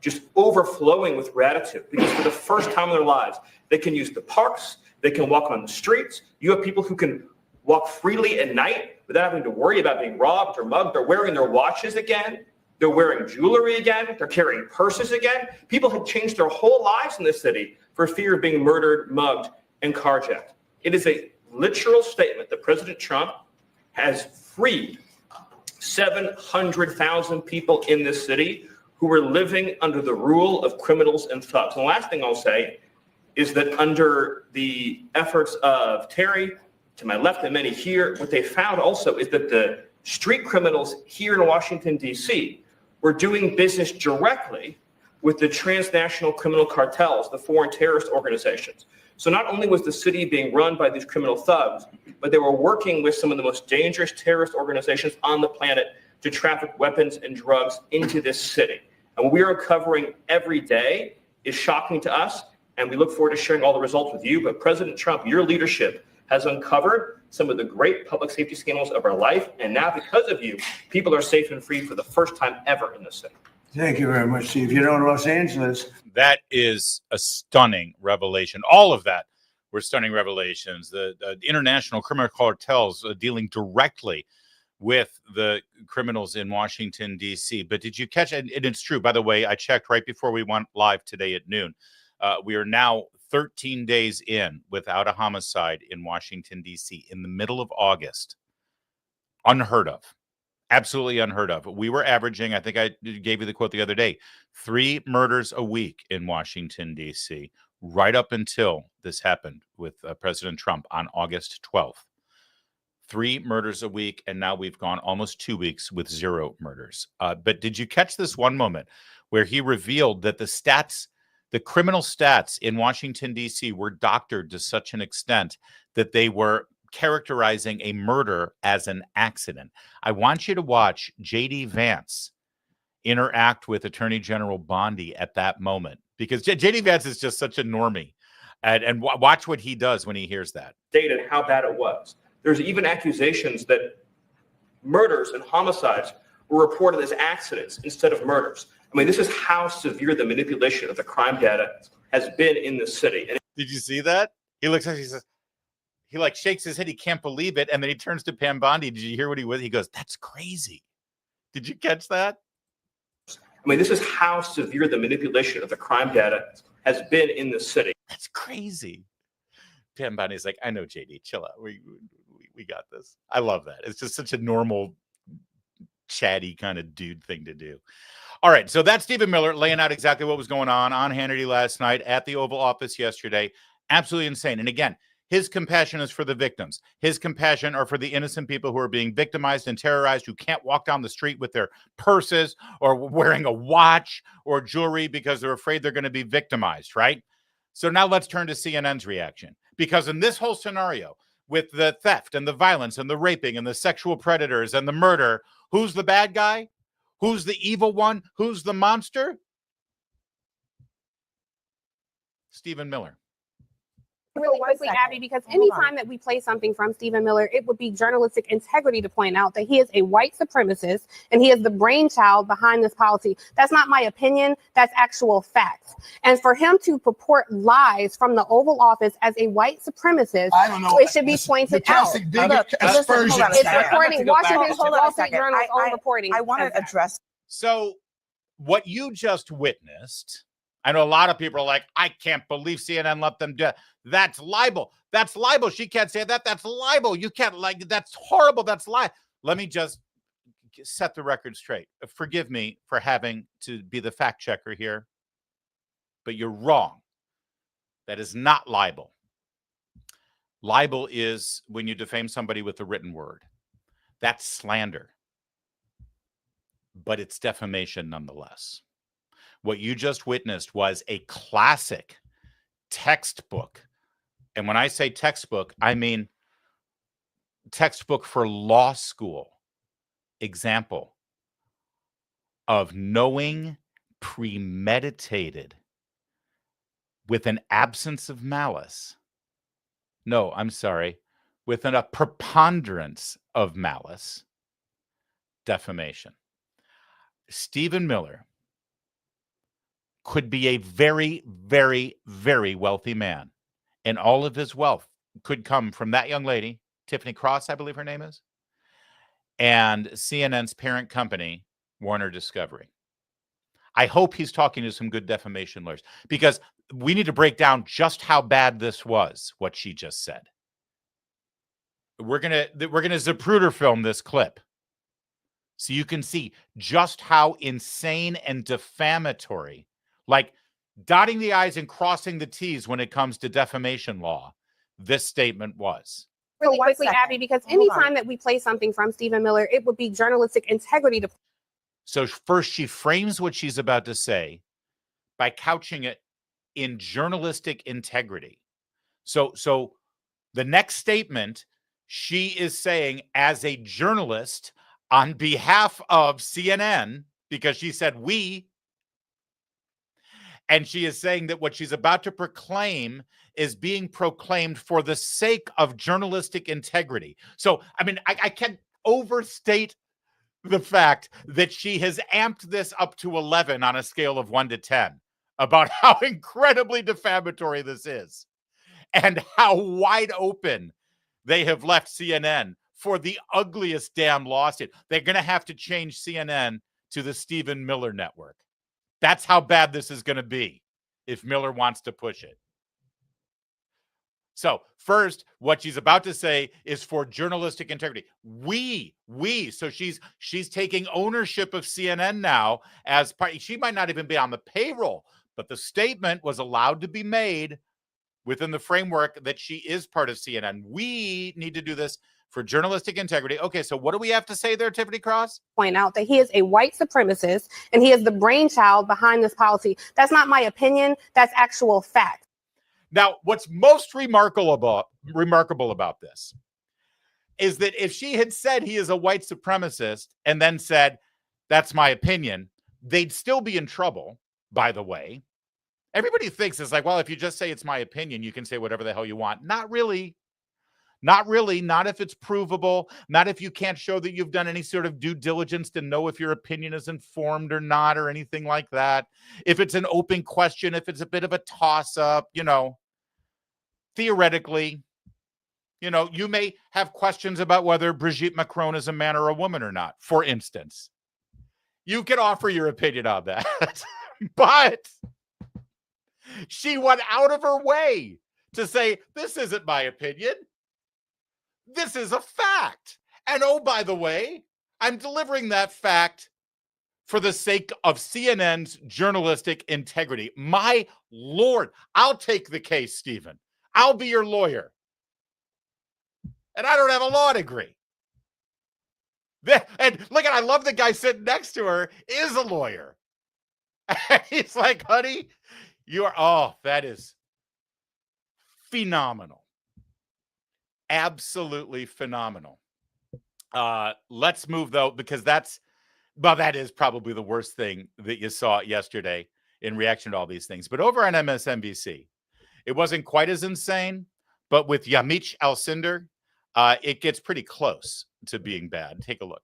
just overflowing with gratitude, because for the first time in their lives, they can use the parks, they can walk on the streets. You have people who can walk freely at night without having to worry about being robbed or mugged. They're wearing their watches again. They're wearing jewelry again. They're carrying purses again. People have changed their whole lives in this city for fear of being murdered, mugged, and carjacked. It is a literal statement that President Trump has freed 700,000 people in this city who were living under the rule of criminals and thugs. And the last thing I'll say is that under the efforts of Terry, to my left and many here, what they found also is that the street criminals here in Washington, D.C. were doing business directly with the transnational criminal cartels, the foreign terrorist organizations. So not only was the city being run by these criminal thugs, but they were working with some of the most dangerous terrorist organizations on the planet to traffic weapons and drugs into this city. And what we are uncovering every day is shocking to us, and we look forward to sharing all the results with you. But President Trump, your leadership has uncovered some of the great public safety scandals of our life. And now, because of you, people are safe and free for the first time ever in this city. Thank you very much, Steve. You know, in Los Angeles. That is a stunning revelation. All of that were stunning revelations. The international criminal cartels dealing directly with the criminals in Washington, D.C. But did you catch it? And it's true. By the way, I checked right before we went live today at noon. We are now 13 days in without a homicide in Washington, D.C. in the middle of August. Unheard of. Absolutely unheard of. We were averaging, I think I gave you the quote the other day, 3 murders a week in Washington, D.C., right up until this happened with President Trump on August 12th. 3 murders a week, and now we've gone almost 2 weeks with 0 murders. But did you catch this one moment where he revealed that the criminal stats in Washington, D.C. were doctored to such an extent that they were characterizing a murder as an accident? I want you to watch J.D. Vance interact with Attorney General Bondi at that moment, because JD Vance is just such a normie. And watch what he does when he hears that. Stated how bad it was. There's even accusations that murders and homicides were reported as accidents instead of murders. I mean, this is how severe the manipulation of the crime data has been in the city. And did you see that? He looks at, he says, he like shakes his head. He can't believe it. And then he turns to Pam Bondi. Did you hear what he was? He goes, that's crazy. Did you catch that? I mean, this is how severe the manipulation of the crime data has been in the city. That's crazy. Pam Bondi's like, I know, JD, chill out. We got this. I love that. It's just such a normal, chatty kind of dude thing to do. All right, so that's Stephen Miller laying out exactly what was going on Hannity last night at the Oval Office yesterday. Absolutely insane. And again, his compassion is for the victims. His compassion are for the innocent people who are being victimized and terrorized, who can't walk down the street with their purses or wearing a watch or jewelry because they're afraid they're going to be victimized, right? So now let's turn to CNN's reaction. Because in this whole scenario, with the theft and the violence and the raping and the sexual predators and the murder, who's the bad guy? Who's the evil one? Who's the monster? Stephen Miller. Really quickly, Abby, because anytime that we play something from Stephen Miller, it would be journalistic integrity to point out that he is a white supremacist and he is the brainchild behind this policy. That's not my opinion. That's actual facts. And for him to purport lies from the Oval Office as a white supremacist, I don't know. it should be pointed out. Look, Aspersion. it's reporting. Washington Wall Street Journal's own reporting. I want to address. So what you just witnessed, I know a lot of people are like, I can't believe CNN let them do it. That's libel. That's libel. She can't say that. That's libel. You can't, like, that's horrible. That's lie. Let me just set the record straight. Forgive me for having to be the fact checker here, but you're wrong. That is not libel. Libel is when you defame somebody with a written word. That's slander. But it's defamation nonetheless. What you just witnessed was a classic textbook. And when I say textbook, I mean textbook for law school example of knowing, premeditated, with an absence of malice. No, I'm sorry, with a preponderance of malice, defamation. Stephen Miller could be a very, very, very wealthy man. And all of his wealth could come from that young lady, Tiffany Cross, I believe her name is, and CNN's parent company, Warner Discovery. I hope he's talking to some good defamation lawyers, because we need to break down just how bad this was, what she just said. We're gonna Zapruder film this clip so you can see just how insane and defamatory, like dotting the I's and crossing the T's when it comes to defamation law, this statement was. Really quickly, Abby, because anytime that we play something from Stephen Miller, it would be journalistic integrity to. So first she frames what she's about to say by couching it in journalistic integrity. So the next statement, she is saying as a journalist on behalf of CNN, because she said we, and she is saying that what she's about to proclaim is being proclaimed for the sake of journalistic integrity. So, I mean, I can't overstate the fact that she has amped this up to 11 on a scale of 1 to 10 about how incredibly defamatory this is and how wide open they have left CNN for the ugliest damn lawsuit. They're going to have to change CNN to the Stephen Miller Network. That's how bad this is going to be if Miller wants to push it. So first, what she's about to say is for journalistic integrity. We. So she's taking ownership of CNN now as part. She might not even be on the payroll, but the statement was allowed to be made within the framework that she is part of CNN. We need to do this for journalistic integrity. Okay, so what do we have to say there, Tiffany Cross? Point out that he is a white supremacist and he is the brainchild behind this policy. That's not my opinion. That's actual fact. Now, what's most remarkable about this is that if she had said he is a white supremacist and then said, that's my opinion, they'd still be in trouble, by the way. Everybody thinks it's like, well, if you just say it's my opinion, you can say whatever the hell you want. Not really. Not really. Not if it's provable. Not if you can't show that you've done any sort of due diligence to know if your opinion is informed or not or anything like that. If it's an open question, if it's a bit of a toss-up, theoretically, you may have questions about whether Brigitte Macron is a man or a woman or not, for instance. You can offer your opinion on that. But she went out of her way to say, this isn't my opinion. This is a fact. And oh, by the way, I'm delivering that fact for the sake of CNN's journalistic integrity. My Lord, I'll take the case, Stephen. I'll be your lawyer. And I don't have a law degree. And look, I love the guy sitting next to her is a lawyer. He's like, honey, that is phenomenal. Absolutely phenomenal. Let's move, though, because that is probably the worst thing that you saw yesterday in reaction to all these things. But over on MSNBC, it wasn't quite as insane, but with Yamiche Alcindor, it gets pretty close to being bad. Take a look.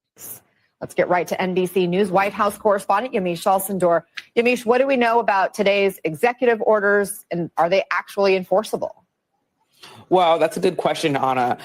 Let's get right to NBC News White House correspondent Yamiche Alcindor. Yamiche, what do we know about today's executive orders, and are they actually enforceable? Well, that's a good question, Anna.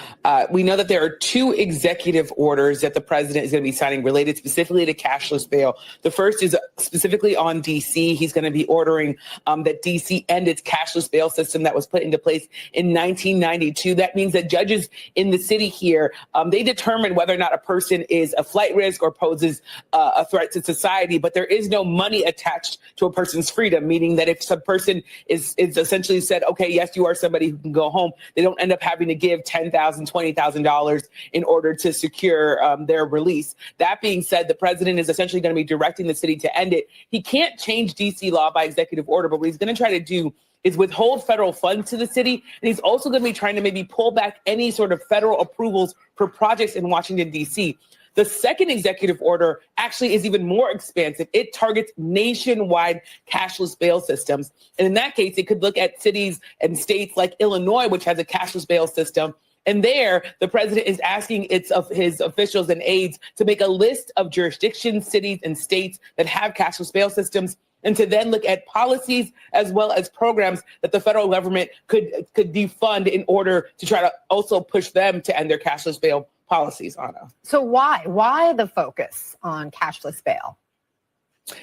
We know that there are 2 executive orders that the president is going to be signing related specifically to cashless bail. The first is specifically on D.C. He's going to be ordering that D.C. end its cashless bail system that was put into place in 1992. That means that judges in the city here, they determine whether or not a person is a flight risk or poses a threat to society, but there is no money attached to a person's freedom, meaning that if some person is essentially said, okay, yes, you are somebody who can go home, they don't end up having to give $10,000, $20,000 in order to secure their release. That being said, the president is essentially going to be directing the city to end it. He can't change D.C. law by executive order, but what he's going to try to do is withhold federal funds to the city. And he's also going to be trying to maybe pull back any sort of federal approvals for projects in Washington, D.C. The second executive order actually is even more expansive. It targets nationwide cashless bail systems. And in that case, it could look at cities and states like Illinois, which has a cashless bail system. And there, the president is asking his officials and aides to make a list of jurisdictions, cities, and states that have cashless bail systems, and to then look at policies as well as programs that the federal government could defund in order to try to also push them to end their cashless bail policies, Anna. So why the focus on cashless bail?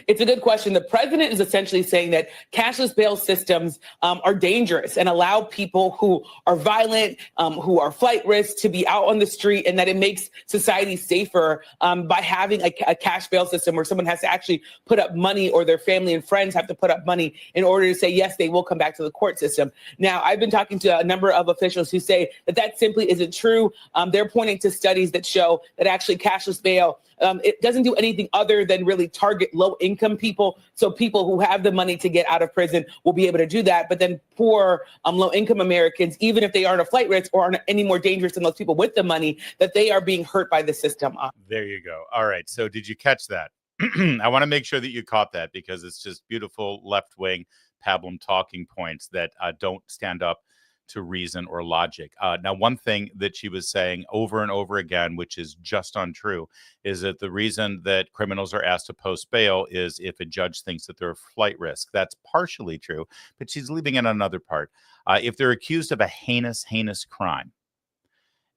It's a good question. The president is essentially saying that cashless bail systems are dangerous and allow people who are violent, who are flight risks to be out on the street, and that it makes society safer by having a cash bail system where someone has to actually put up money, or their family and friends have to put up money in order to say, yes, they will come back to the court system. Now, I've been talking to a number of officials who say that simply isn't true. They're pointing to studies that show that actually cashless bail it doesn't do anything other than really target low-income people. So people who have the money to get out of prison will be able to do that. But then poor, low-income Americans, even if they aren't a flight risk or aren't any more dangerous than those people with the money, that they are being hurt by the system. There you go. All right. So did you catch that? I want to make sure that you caught that, because it's just beautiful left-wing pablum talking points that don't stand up to reason or logic. Now, one thing that she was saying over and over again, which is just untrue, is that the reason that criminals are asked to post bail is if a judge thinks that they're a flight risk. That's partially true, but she's leaving in another part. If they're accused of a heinous crime,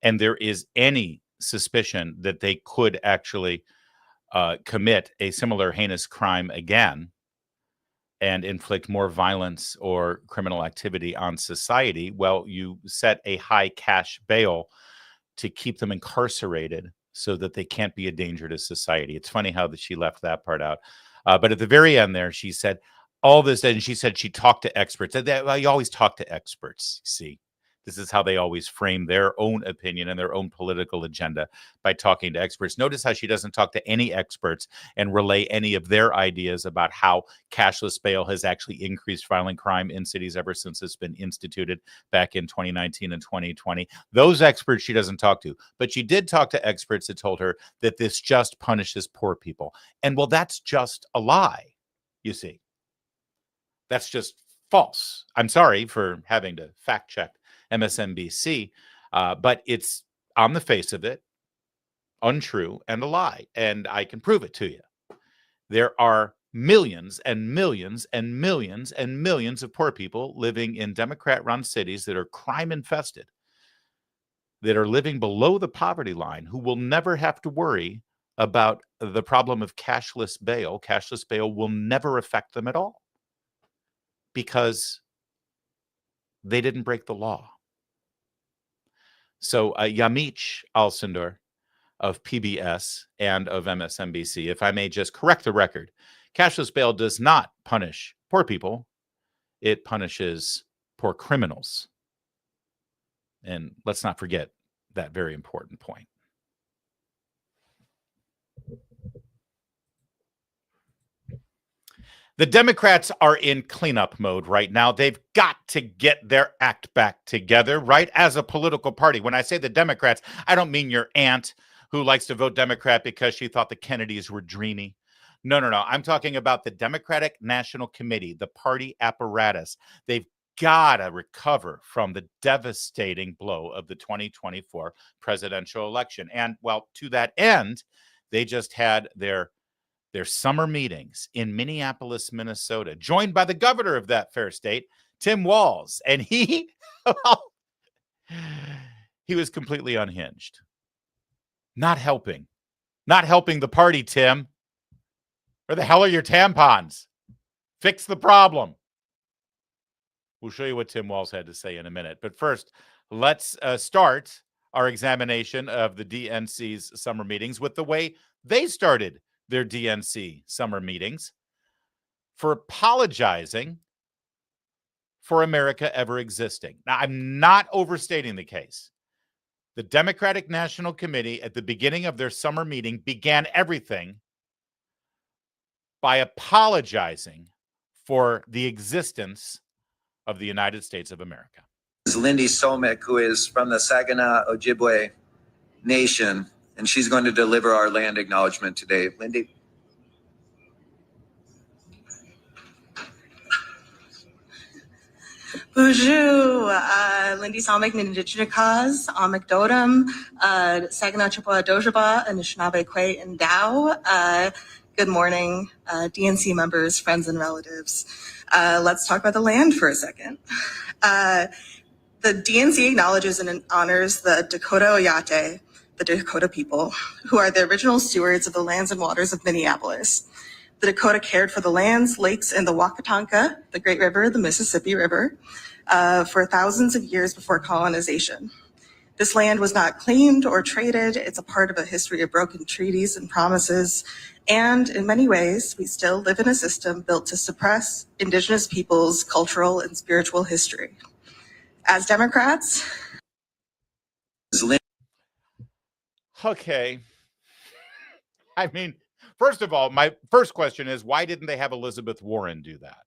and there is any suspicion that they could actually commit a similar heinous crime again, and inflict more violence or criminal activity on society, well, you set a high cash bail to keep them incarcerated so that they can't be a danger to society. It's funny how she left that part out. But at the very end there, she said all this, and she said she talked to experts. Well, you always talk to experts, see. This is how they always frame their own opinion and their own political agenda, by talking to experts. Notice how she doesn't talk to any experts and relay any of their ideas about how cashless bail has actually increased violent crime in cities ever since it's been instituted back in 2019 and 2020. Those experts she doesn't talk to, but she did talk to experts that told her that this just punishes poor people. And well, that's just a lie, you see. That's just false. I'm sorry for having to fact check MSNBC, but it's on the face of it untrue and a lie, and I can prove it to you. There are millions and millions and millions and millions of poor people living in Democrat-run cities that are crime-infested, that are living below the poverty line, who will never have to worry about the problem of cashless bail. Cashless bail will never affect them at all because they didn't break the law. So Yamiche Alcindor of PBS and of MSNBC, if I may just correct the record, cashless bail does not punish poor people. It punishes poor criminals. And let's not forget that very important point. The Democrats are in cleanup mode right now. They've got to get their act back together, right? As a political party. When I say the Democrats, I don't mean your aunt who likes to vote Democrat because she thought the Kennedys were dreamy. No. I'm talking about the Democratic National Committee, the party apparatus. They've got to recover from the devastating blow of the 2024 presidential election. And, well, to that end, they just had their summer meetings in Minneapolis, Minnesota, joined by the governor of that fair state, Tim Walz. And he was completely unhinged. Not helping the party, Tim. Where the hell are your tampons? Fix the problem. We'll show you what Tim Walz had to say in a minute. But first, let's start our examination of the DNC's summer meetings with the way they started their DNC summer meetings, for apologizing for America ever existing. Now, I'm not overstating the case. The Democratic National Committee, at the beginning of their summer meeting, began everything by apologizing for the existence of the United States of America. This is Lindy Somek, who is from the Saginaw Ojibwe Nation, and she's going to deliver our land acknowledgement today. Lindy. Bonjour, Lindy Somek, Nindichinikas, Amekdodam, Saginaw Chippewa Dojaba, Anishinaabe Kwe, and Dow. Good morning, DNC members, friends, and relatives. Let's talk about the land for a second. The DNC acknowledges and honors the Dakota Oyate, the Dakota people, who are the original stewards of the lands and waters of Minneapolis. The Dakota cared for the lands, lakes, and the Wakatonka, the Great River, the Mississippi River, for thousands of years before colonization. This land was not claimed or traded. It's a part of a history of broken treaties and promises. And in many ways, we still live in a system built to suppress Indigenous peoples' cultural and spiritual history. As Democrats, okay. I mean, first of all, my first question is, why didn't they have Elizabeth Warren do that?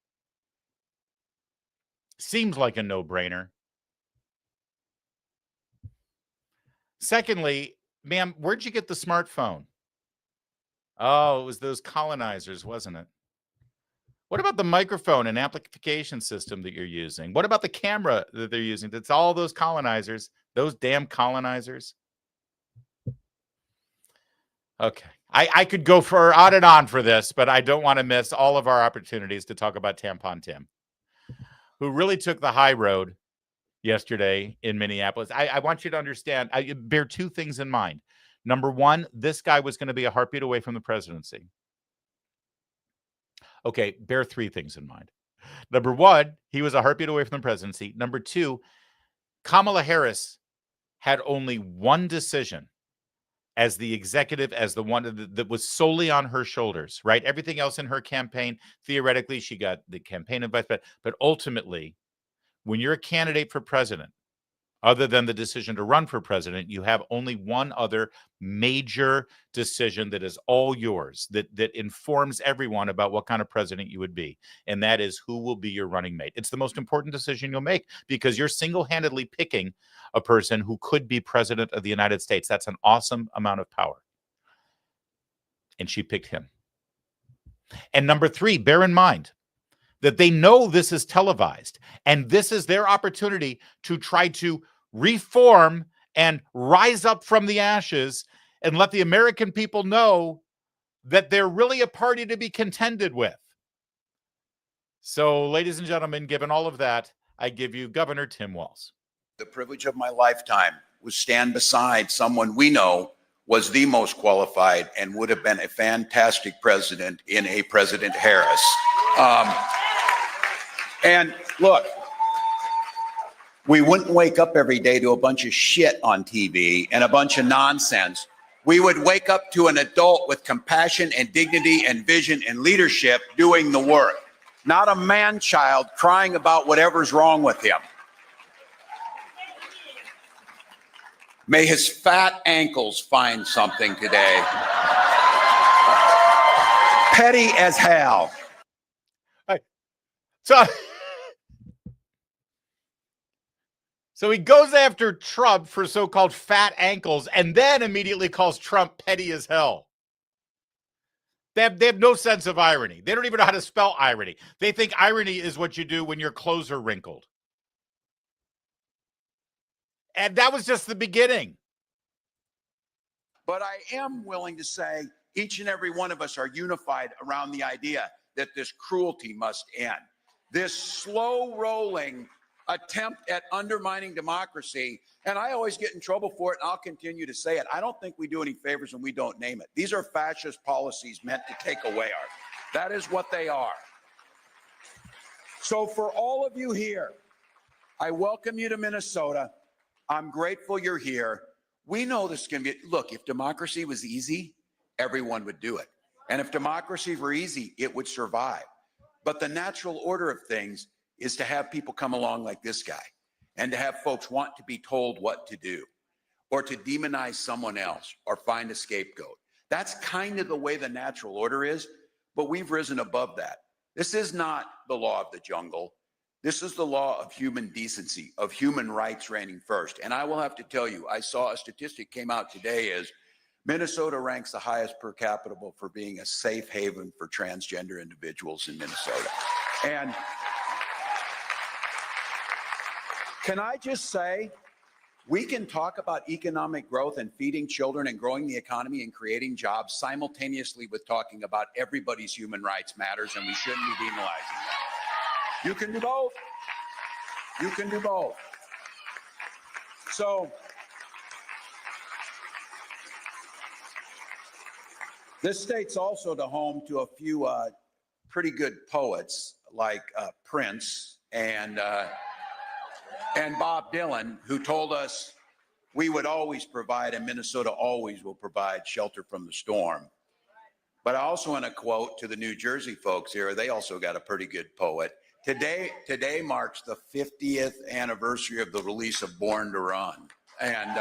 Seems like a no-brainer. Secondly, ma'am, where'd you get the smartphone? Oh, it was those colonizers, wasn't it? What about the microphone and amplification system that you're using? What about the camera that they're using? That's all those colonizers, those damn colonizers. Okay. I could go for on and on for this, but I don't want to miss all of our opportunities to talk about Tampon Tim, who really took the high road yesterday in Minneapolis. I want you to understand, bear two things in mind. Number one, this guy was going to be a heartbeat away from the presidency. Okay, bear three things in mind. Number one, he was a heartbeat away from the presidency. Number two, Kamala Harris had only one decision as the executive, as the one that was solely on her shoulders, right? Everything else in her campaign, theoretically, she got the campaign advice, but ultimately, when you're a candidate for president, other than the decision to run for president, you have only one other major decision that is all yours, that informs everyone about what kind of president you would be. And that is who will be your running mate. It's the most important decision you'll make because you're single-handedly picking a person who could be president of the United States. That's an awesome amount of power. And she picked him. And number three, bear in mind, that they know this is televised, and this is their opportunity to try to reform and rise up from the ashes and let the American people know that they're really a party to be contended with. So, ladies and gentlemen, given all of that, I give you Governor Tim Walz. The privilege of my lifetime was stand beside someone we know was the most qualified and would have been a fantastic president in a President Harris. And look, we wouldn't wake up every day to a bunch of shit on TV and a bunch of nonsense. We would wake up to an adult with compassion and dignity and vision and leadership doing the work, not a man-child crying about whatever's wrong with him. May his fat ankles find something today. Petty as hell. So he goes after Trump for so-called fat ankles and then immediately calls Trump petty as hell. They have no sense of irony. They don't even know how to spell irony. They think irony is what you do when your clothes are wrinkled. And that was just the beginning. But I am willing to say each and every one of us are unified around the idea that this cruelty must end. This slow rolling attempt at undermining democracy, and I always get in trouble for it, and I'll continue to say it. I don't think we do any favors when we don't name it. These are fascist policies meant to take away our. That is what they are. So for all of you here, I welcome you to Minnesota. I'm grateful you're here. We know this can be, look, if democracy was easy, everyone would do it. And if democracy were easy, it would survive. But the natural order of things is to have people come along like this guy and to have folks want to be told what to do or to demonize someone else or find a scapegoat. That's kind of the way the natural order is, but we've risen above that. This is not the law of the jungle. This is the law of human decency, of human rights reigning first. And I will have to tell you, I saw a statistic came out today is Minnesota ranks the highest per capita for being a safe haven for transgender individuals in Minnesota. And can I just say, we can talk about economic growth and feeding children and growing the economy and creating jobs simultaneously with talking about everybody's human rights matters, and we shouldn't be demonizing that. You can do both. You can do both. So this state's also the home to a few pretty good poets like Prince and Bob Dylan, who told us we would always provide, and Minnesota always will provide shelter from the storm. But I also want to quote to the New Jersey folks here. They also got a pretty good poet. Today marks the 50th anniversary of the release of Born to Run. And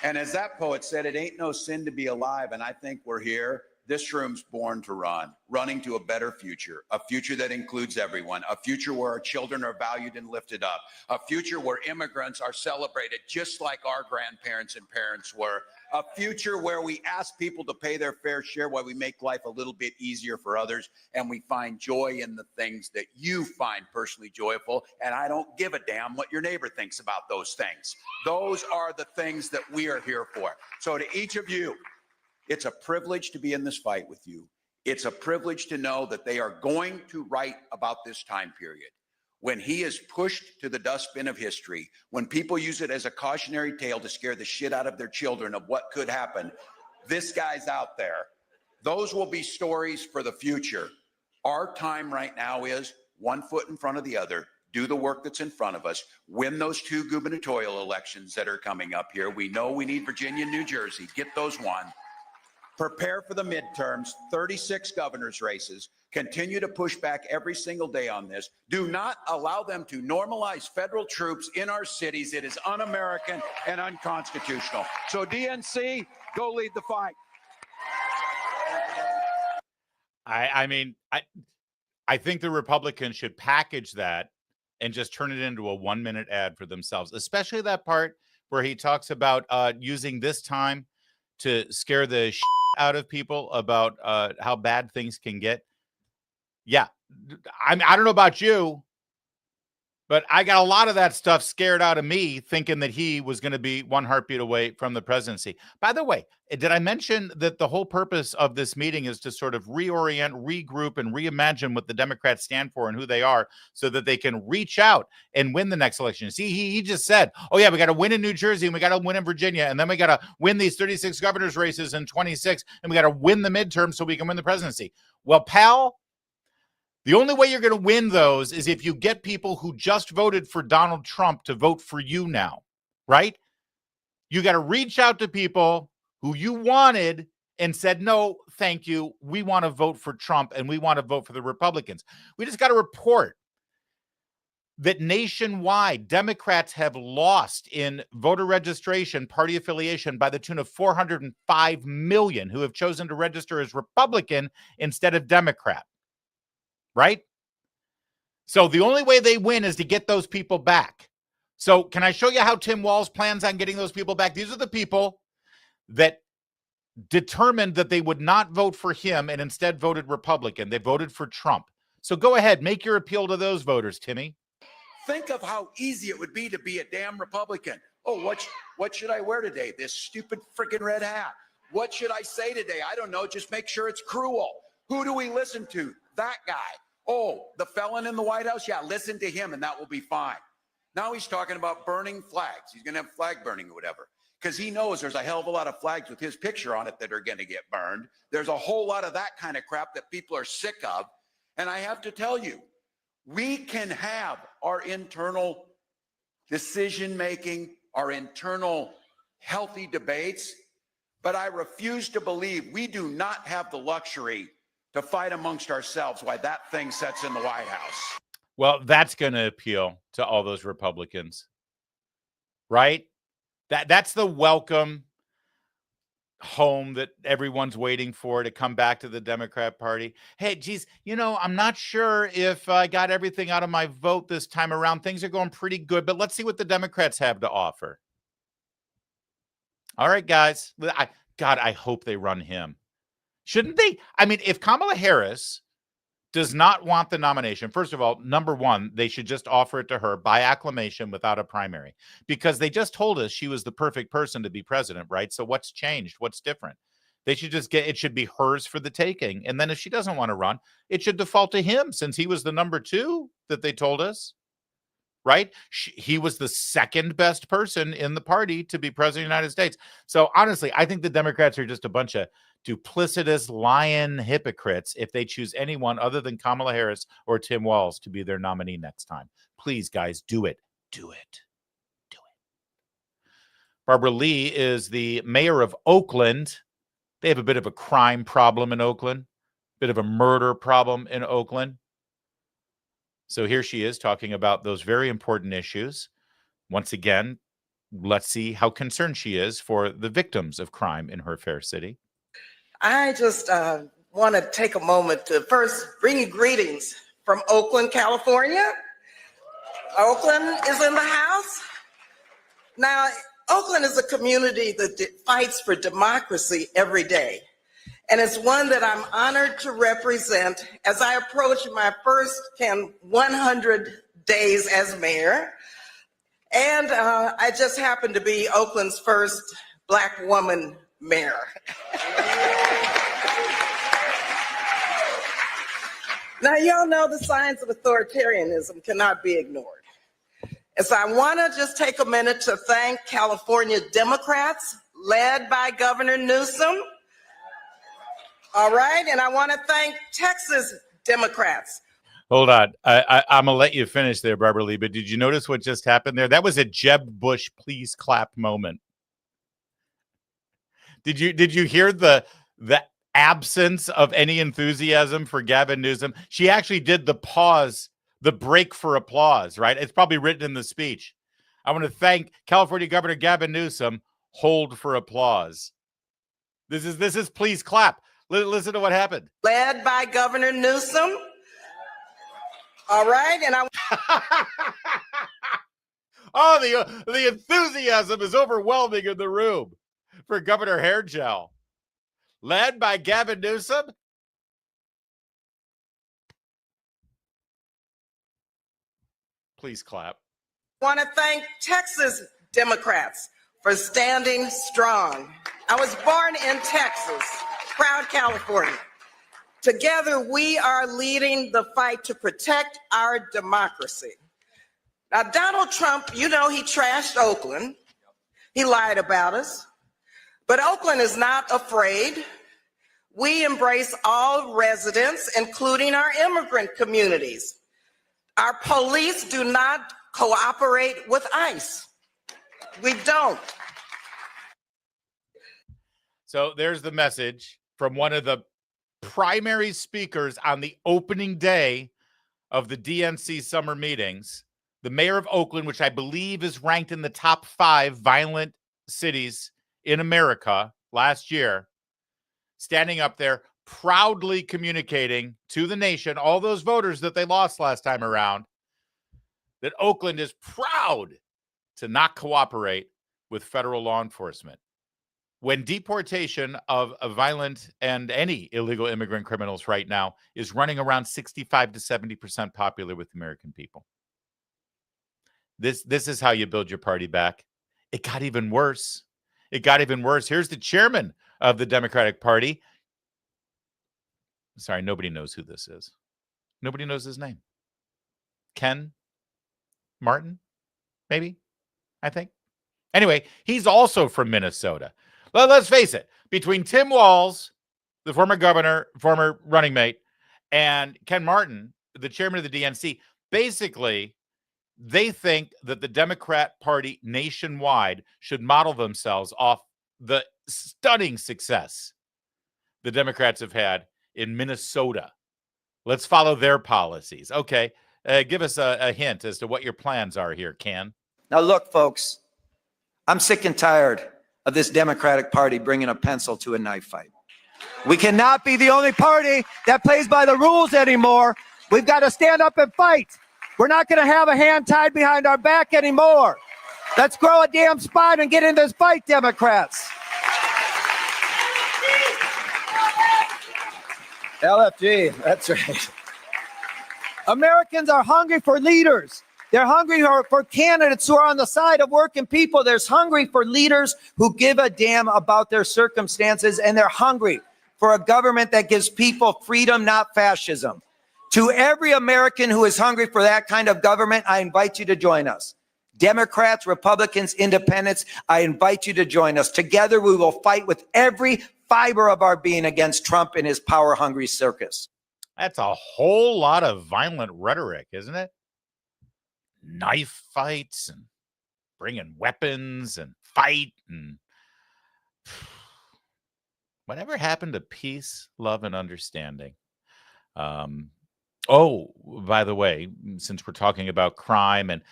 as that poet said, it ain't no sin to be alive. And I think we're here. This room's born to run, running to a better future, a future that includes everyone, a future where our children are valued and lifted up, a future where immigrants are celebrated just like our grandparents and parents were, a future where we ask people to pay their fair share while we make life a little bit easier for others, and we find joy in the things that you find personally joyful. And I don't give a damn what your neighbor thinks about those things. Those are the things that we are here for. So to each of you, it's a privilege to be in this fight with you. It's a privilege to know that they are going to write about this time period. When he is pushed to the dustbin of history, when people use it as a cautionary tale to scare the shit out of their children of what could happen, this guy's out there. Those will be stories for the future. Our time right now is one foot in front of the other. Do the work that's in front of us. Win those 2 gubernatorial elections that are coming up here. We know we need Virginia and New Jersey. Get those won. Prepare for the midterms, 36 governor's races. Continue to push back every single day on this. Do not allow them to normalize federal troops in our cities. It is un-American and unconstitutional. So DNC, go lead the fight. I think the Republicans should package that and just turn it into a 1-minute ad for themselves, especially that part where he talks about using this time to scare the shit out of people about how bad things can get. Yeah, I don't know about you, but I got a lot of that stuff scared out of me, thinking that he was going to be one heartbeat away from the presidency. By the way, did I mention that the whole purpose of this meeting is to sort of reorient, regroup, and reimagine what the Democrats stand for and who they are so that they can reach out and win the next election? See, he just said, oh, yeah, we got to win in New Jersey and we got to win in Virginia. And then we got to win these 36 governor's races in 26. And we got to win the midterm so we can win the presidency. Well, pal, the only way you're going to win those is if you get people who just voted for Donald Trump to vote for you now, right? You got to reach out to people who you wanted and said, no, thank you. We want to vote for Trump and we want to vote for the Republicans. We just got to report that nationwide, Democrats have lost in voter registration, party affiliation by the tune of 405 million who have chosen to register as Republican instead of Democrat. Right? So the only way they win is to get those people back. So can I show you how Tim Walz plans on getting those people back? These are the people that determined that they would not vote for him and instead voted Republican. They voted for Trump. So go ahead, make your appeal to those voters, Timmy. Think of how easy it would be to be a damn Republican. Oh, what should I wear today? This stupid freaking red hat. What should I say today? I don't know. Just make sure it's cruel. Who do we listen to? That guy. Oh, the felon in the White House? Yeah, listen to him and that will be fine. Now he's talking about burning flags. He's going to have flag burning or whatever because he knows there's a hell of a lot of flags with his picture on it that are going to get burned. There's a whole lot of that kind of crap that people are sick of. And I have to tell you, we can have our internal decision-making, our internal healthy debates, but I refuse to believe we do not have the luxury to fight amongst ourselves why that thing sits in the White House. Well, that's going to appeal to all those Republicans, right? That's the welcome home that everyone's waiting for to come back to the Democrat Party. Hey, geez, I'm not sure if I got everything out of my vote this time around. Things are going pretty good, but let's see what the Democrats have to offer. All right, guys. I hope they run him. Shouldn't they? I mean, if Kamala Harris does not want the nomination, first of all, number one, they should just offer it to her by acclamation without a primary because they just told us she was the perfect person to be president, right? So what's changed? What's different? They should just it should be hers for the taking. And then if she doesn't want to run, it should default to him since he was the number two that they told us, right? He was the second best person in the party to be president of the United States. So honestly, I think the Democrats are just a bunch of duplicitous lion hypocrites if they choose anyone other than Kamala Harris or Tim Walz to be their nominee next time. Please, guys, do it. Do it. Do it. Barbara Lee is the mayor of Oakland. They have a bit of a crime problem in Oakland, bit of a murder problem in Oakland. So here she is talking about those very important issues. Once again, let's see how concerned she is for the victims of crime in her fair city. I just want to take a moment to first bring you greetings from Oakland, California. Oakland is in the house. Now, Oakland is a community that fights for democracy every day. And it's one that I'm honored to represent as I approach my first 100 days as mayor. And I just happen to be Oakland's first Black woman mayor. Now, y'all know the signs of authoritarianism cannot be ignored. And so I want to just take a minute to thank California Democrats led by Governor Newsom. All right. And I want to thank Texas Democrats. Hold on. I'm going to let you finish there, Barbara Lee, but did you notice what just happened there? That was a Jeb Bush please clap moment. Did you hear the absence of any enthusiasm for Gavin Newsom? She actually did the pause, the break for applause, right? It's probably written in the speech. I want to thank California Governor Gavin Newsom. Hold for applause. This is please clap. Listen to what happened. Led by Governor Newsom. All right, and oh, the enthusiasm is overwhelming in the room for Governor Hairgel. Led by Gavin Newsom. Please clap. I want to thank Texas Democrats for standing strong. I was born in Texas, proud California. Together, we are leading the fight to protect our democracy. Now, Donald Trump, you know, he trashed Oakland. He lied about us. But Oakland is not afraid. We embrace all residents, including our immigrant communities. Our police do not cooperate with ICE. We don't. So there's the message from one of the primary speakers on the opening day of the DNC summer meetings, the mayor of Oakland, which I believe is ranked in the top 5 violent cities in America last year, standing up there proudly communicating to the nation, all those voters that they lost last time around, that Oakland is proud to not cooperate with federal law enforcement. When deportation of a violent and any illegal immigrant criminals right now is running around 65 to 70% popular with American people. This is how you build your party back. It got even worse. It got even worse. Here's the chairman of the Democratic Party. Sorry, nobody knows who this is. Nobody knows his name. Ken Martin, maybe, I think. Anyway, he's also from Minnesota. Well, let's face it, between Tim Walz, the former governor, former running mate, and Ken Martin, the chairman of the DNC, basically, they think that the Democrat Party nationwide should model themselves off the stunning success the Democrats have had in Minnesota. Let's follow their policies. Okay, give us a hint as to what your plans are here, Ken. Now, look, folks, I'm sick and tired of this Democratic Party bringing a pencil to a knife fight. We cannot be the only party that plays by the rules anymore. We've got to stand up and fight. We're not going to have a hand tied behind our back anymore. Let's grow a damn spine and get in this fight, Democrats. LFG, that's right. Americans are hungry for leaders. They're hungry for candidates who are on the side of working people. They're hungry for leaders who give a damn about their circumstances, and they're hungry for a government that gives people freedom, not fascism. To every American who is hungry for that kind of government, I invite you to join us. Democrats, Republicans, Independents, I invite you to join us. Together, we will fight with every fiber of our being against Trump and his power-hungry circus. That's a whole lot of violent rhetoric, isn't it? Knife fights and bringing weapons and fight and whatever happened to peace, love, and understanding? Oh, by the way, since we're talking about crime and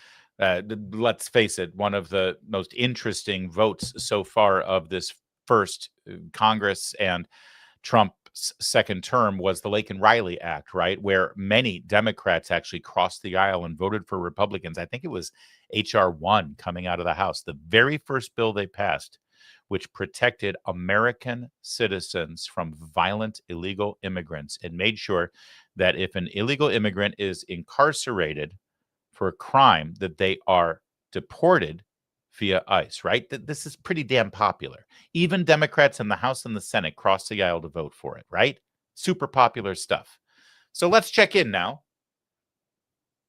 let's face it, one of the most interesting votes so far of this first Congress and Trump's second term was the Laken Riley Act, right? Where many Democrats actually crossed the aisle and voted for Republicans. I think it was H.R. 1 coming out of the House, the very first bill they passed, which protected American citizens from violent illegal immigrants and made sure that if an illegal immigrant is incarcerated for a crime, that they are deported via ICE, right? This is pretty damn popular. Even Democrats in the House and the Senate crossed the aisle to vote for it, right? Super popular stuff. So let's check in now,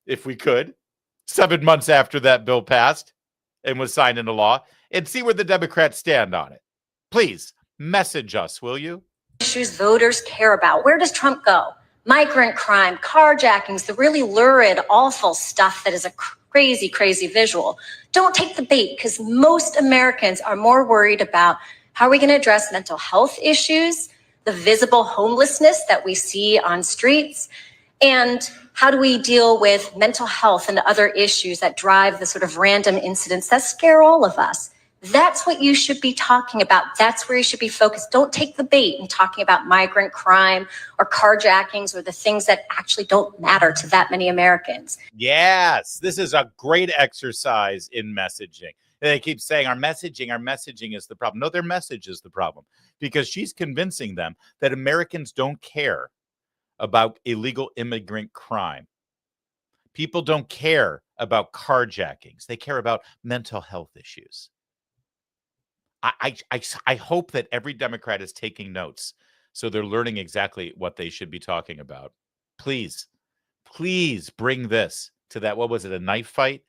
if we could, 7 months after that bill passed and was signed into law, and see where the Democrats stand on it. Please message us, will you? Issues voters care about. Where does Trump go? Migrant crime, carjackings, the really lurid, awful stuff that is a crazy, crazy visual. Don't take the bait, because most Americans are more worried about how are we going to address mental health issues, the visible homelessness that we see on streets, and how do we deal with mental health and other issues that drive the sort of random incidents that scare all of us. That's what you should be talking about. That's where you should be focused. Don't take the bait in talking about migrant crime or carjackings or the things that actually don't matter to that many Americans. Yes, this is a great exercise in messaging. They keep saying our messaging is the problem. No, their message is the problem, because she's convincing them that Americans don't care about illegal immigrant crime. People don't care about carjackings. They care about mental health issues. I hope that every Democrat is taking notes so they're learning exactly what they should be talking about. Please bring this to that. What was it, a knife fight?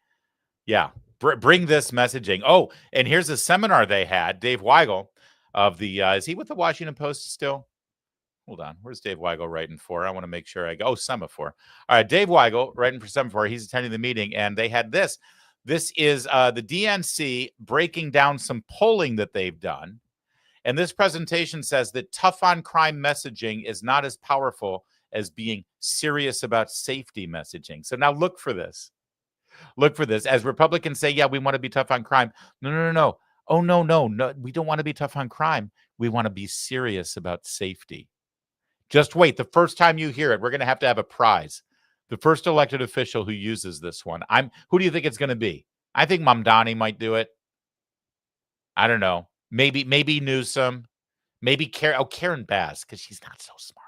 Yeah, bring this messaging. Oh, and here's a seminar they had. Dave Weigel of the, is he with the Washington Post still? Hold on. Where's Dave Weigel writing for? I want to make sure I go. Oh, Semaphore. All right, Dave Weigel writing for Semaphore. He's attending the meeting, and they had this. This is the DNC breaking down some polling that they've done. And this presentation says that tough on crime messaging is not as powerful as being serious about safety messaging. So now look for this. Look for this. As Republicans say, yeah, we want to be tough on crime. No. Oh, no. We don't want to be tough on crime. We want to be serious about safety. Just wait. The first time you hear it, we're going to have a prize. The first elected official who uses this one. Who do you think it's going to be? I think Mamdani might do it. I don't know. Maybe Newsom. Maybe Karen Bass, because she's not so smart.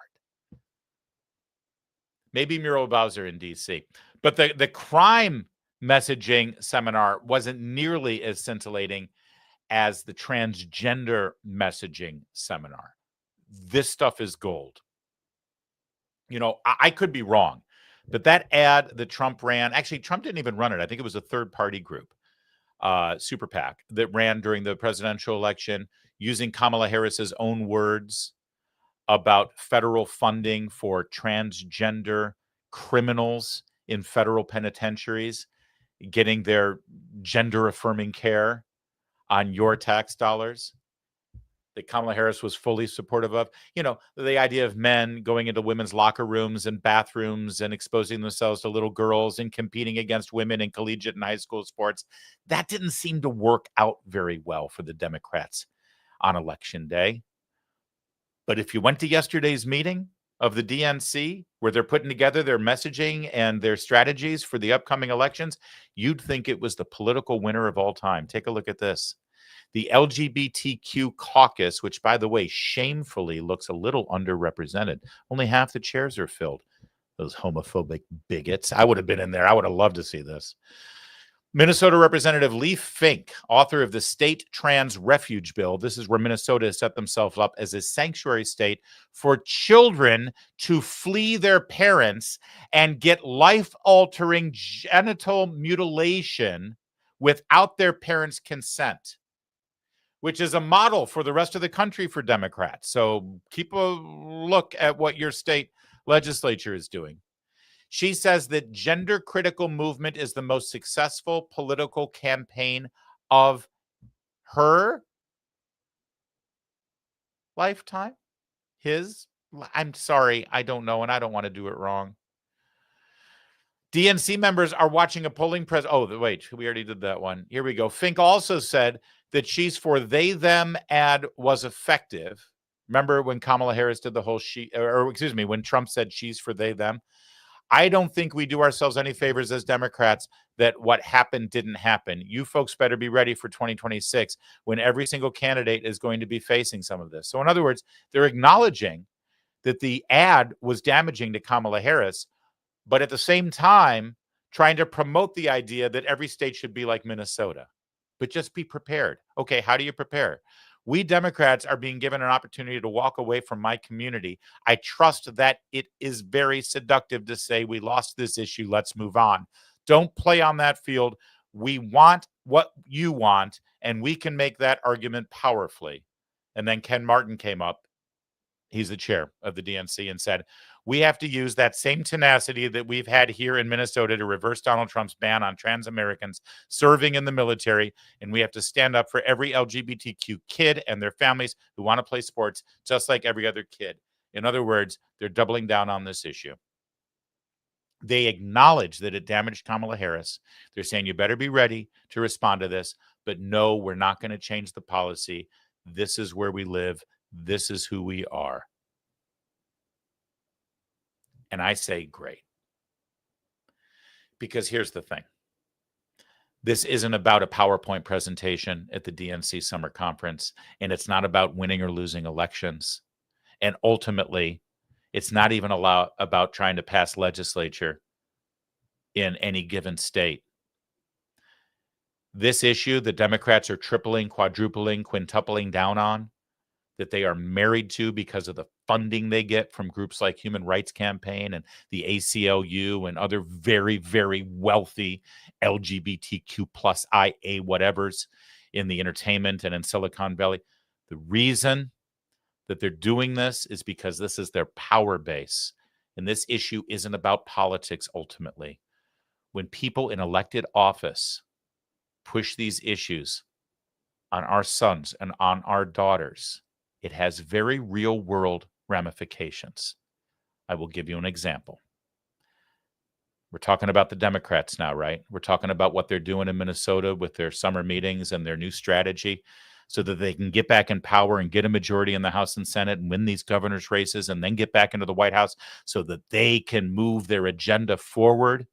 Maybe Muriel Bowser in D.C. But the crime messaging seminar wasn't nearly as scintillating as the transgender messaging seminar. This stuff is gold. You know, I could be wrong, but that ad that Trump ran, actually, Trump didn't even run it. I think it was a third-party group, Super PAC, that ran during the presidential election using Kamala Harris's own words about federal funding for transgender criminals in federal penitentiaries, getting their gender-affirming care on your tax dollars, that Kamala Harris was fully supportive of. You know, the idea of men going into women's locker rooms and bathrooms and exposing themselves to little girls and competing against women in collegiate and high school sports. That didn't seem to work out very well for the Democrats on election day. But if you went to yesterday's meeting of the DNC, where they're putting together their messaging and their strategies for the upcoming elections, you'd think it was the political winner of all time. Take a look at this. The LGBTQ caucus, which, by the way, shamefully looks a little underrepresented. Only half the chairs are filled. Those homophobic bigots. I would have been in there. I would have loved to see this. Minnesota Representative Lee Fink, author of the State Trans Refuge Bill. This is where Minnesota has set themselves up as a sanctuary state for children to flee their parents and get life-altering genital mutilation without their parents' consent, which is a model for the rest of the country for Democrats. So keep a look at what your state legislature is doing. She says that gender-critical movement is the most successful political campaign of her lifetime. His? I'm sorry, I don't know, and I don't want to do it wrong. DNC members are watching a polling wait, we already did that one. Here we go. Fink also said that she's for they, them ad was effective. Remember when Kamala Harris did the whole when Trump said she's for they, them? I don't think we do ourselves any favors as Democrats that what happened didn't happen. You folks better be ready for 2026 when every single candidate is going to be facing some of this. So in other words, they're acknowledging that the ad was damaging to Kamala Harris, but at the same time, trying to promote the idea that every state should be like Minnesota. But just be prepared. Okay, how do you prepare? We Democrats are being given an opportunity to walk away from my community. I trust that it is very seductive to say we lost this issue. Let's move on. Don't play on that field. We want what you want, and we can make that argument powerfully. And then Ken Martin came up. He's the chair of the DNC and said, we have to use that same tenacity that we've had here in Minnesota to reverse Donald Trump's ban on trans Americans serving in the military. And we have to stand up for every LGBTQ kid and their families who want to play sports just like every other kid. In other words, they're doubling down on this issue. They acknowledge that it damaged Kamala Harris. They're saying you better be ready to respond to this. But no, we're not going to change the policy. This is where we live. This is who we are. And I say great. Because here's the thing. This isn't about a PowerPoint presentation at the DNC summer conference, and it's not about winning or losing elections. And ultimately, it's not even about trying to pass legislature in any given state. This issue the Democrats are tripling, quadrupling, quintupling down on, that they are married to because of the funding they get from groups like Human Rights Campaign and the ACLU and other very, very wealthy LGBTQ plus IA whatevers in the entertainment and in Silicon Valley. The reason that they're doing this is because this is their power base. And this issue isn't about politics ultimately. When people in elected office push these issues on our sons and on our daughters, it has very real world ramifications. I will give you an example. We're talking about the Democrats now, right? We're talking about what they're doing in Minnesota with their summer meetings and their new strategy so that they can get back in power and get a majority in the House and Senate and win these governor's races and then get back into the White House so that they can move their agenda forward.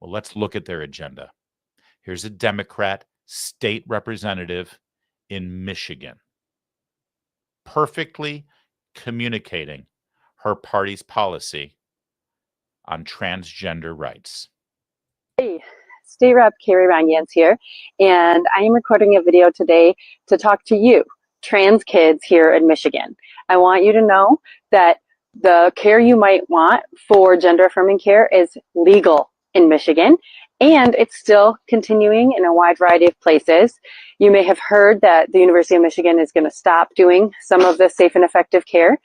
Well, let's look at their agenda. Here's a Democrat state representative in Michigan, perfectly communicating her party's policy on transgender rights. Hey, State Rep Carrie Rangans here, and I am recording a video today to talk to you, trans kids here in Michigan. I want you to know that the care you might want for gender affirming care is legal in Michigan, and it's still continuing in a wide variety of places. You may have heard that the University of Michigan is going to stop doing some of the safe and effective care.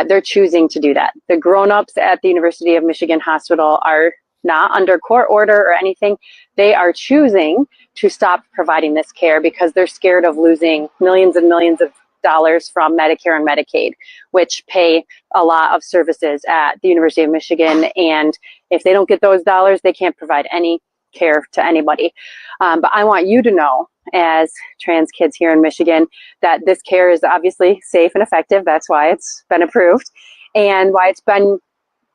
They're choosing to do that. The grown-ups at the University of Michigan Hospital are not under court order or anything. They are choosing to stop providing this care because they're scared of losing millions and millions of dollars from Medicare and Medicaid, which pay a lot of services at the University of Michigan. And if they don't get those dollars, they can't provide any care to anybody. But I want you to know, as trans kids here in Michigan, that this care is obviously safe and effective. That's why it's been approved and why it's been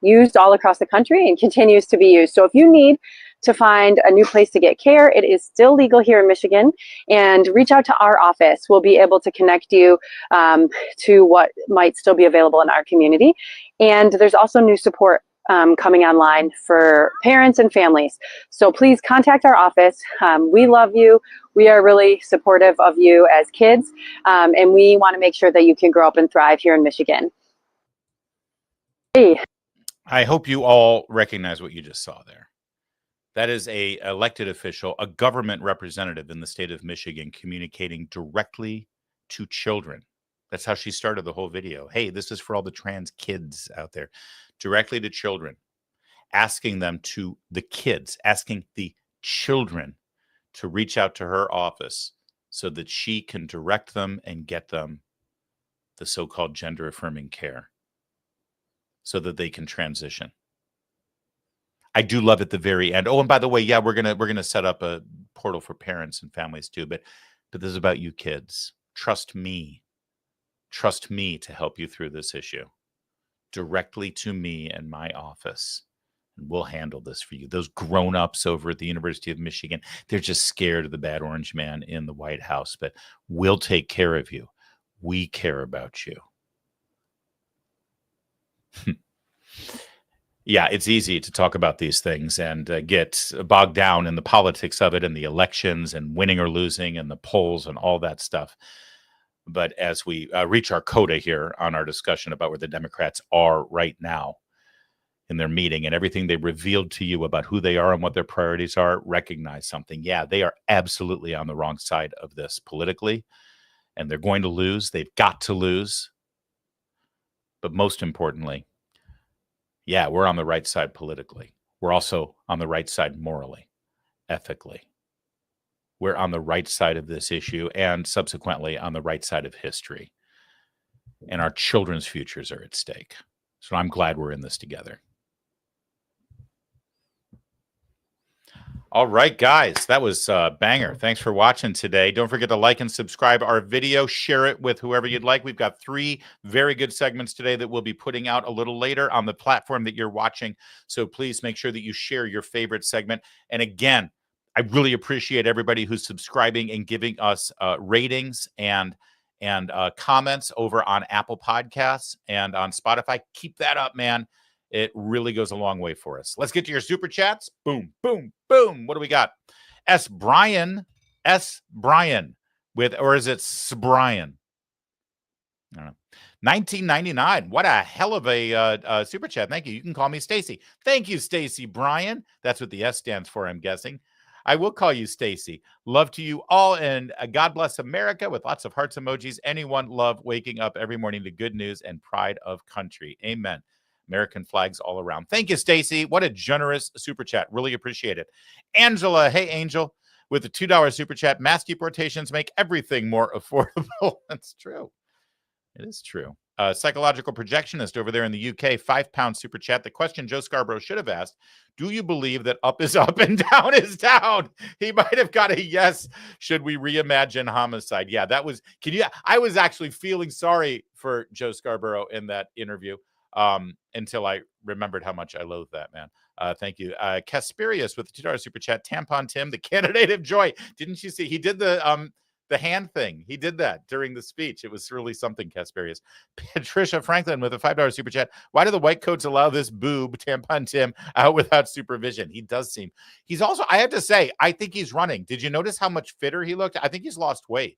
used all across the country and continues to be used. So if you need to find a new place to get care, it is still legal here in Michigan, and reach out to our office. We'll be able to connect you to what might still be available in our community. And there's also new support coming online for parents and families. So please contact our office. We love you. We are really supportive of you as kids, and we want to make sure that you can grow up and thrive here in Michigan. Hey. I hope you all recognize what you just saw there. That is a elected official, a government representative in the state of Michigan communicating directly to children. That's how she started the whole video. Hey, this is for all the trans kids out there. Directly to children, asking them to the kids, asking the children to reach out to her office so that she can direct them and get them the so-called gender affirming care so that they can transition. I do love at the very end. Oh, and by the way, yeah, we're gonna set up a portal for parents and families too. But this is about you kids. Trust me to help you through this issue. Directly to me and my office, and we'll handle this for you. Those grown-ups over at the University of Michigan, they're just scared of the bad orange man in the White House, but we'll take care of you. We care about you. Yeah, it's easy to talk about these things and get bogged down in the politics of it and the elections and winning or losing and the polls and all that stuff. But as we reach our coda here on our discussion about where the Democrats are right now in their meeting and everything they revealed to you about who they are and what their priorities are, recognize something. Yeah, they are absolutely on the wrong side of this politically, and they're going to lose. They've got to lose. But most importantly, yeah, we're on the right side politically. We're also on the right side morally, ethically. We're on the right side of this issue and subsequently on the right side of history. And our children's futures are at stake. So I'm glad we're in this together. All right, guys, that was a banger. Thanks for watching today. Don't forget to like and subscribe our video. Share it with whoever you'd like. We've got 3 very good segments today that we'll be putting out a little later on the platform that you're watching. So please make sure that you share your favorite segment. And again, I really appreciate everybody who's subscribing and giving us ratings and comments over on Apple Podcasts and on Spotify. Keep that up, man. It really goes a long way for us. Let's get to your super chats. Boom, boom, boom. What do we got? S. Brian with, or is it Brian? I don't know. 1999. What a hell of a super chat. Thank you. You can call me Stacy. Thank you, Stacy Bryan. That's what the S stands for, I'm guessing. I will call you Stacy. Love to you all, and God bless America with lots of hearts emojis. Anyone love waking up every morning to good news and pride of country. Amen. American flags all around. Thank you, Stacy. What a generous super chat. Really appreciate it. Angela, hey, Angel, with the $2 super chat. Mass deportations make everything more affordable. That's true. It is true. Psychological projectionist over there in the UK, £5 super chat. The question Joe Scarborough should have asked, do you believe that up is up and down is down? He might have got a yes. Should we reimagine homicide? Yeah, that was, I was actually feeling sorry for Joe Scarborough in that interview until I remembered how much I loathe that man. Thank you. Casperius with the $2 super chat. Tampon Tim, the candidate of joy. Didn't you see? He did the hand thing. He did that during the speech. It was really something, Casperius. Patricia Franklin with a $5 super chat. Why do the white coats allow this boob, Tampon Tim, out without supervision? He does seem. He's also, I have to say, I think he's running. Did you notice how much fitter he looked? I think he's lost weight.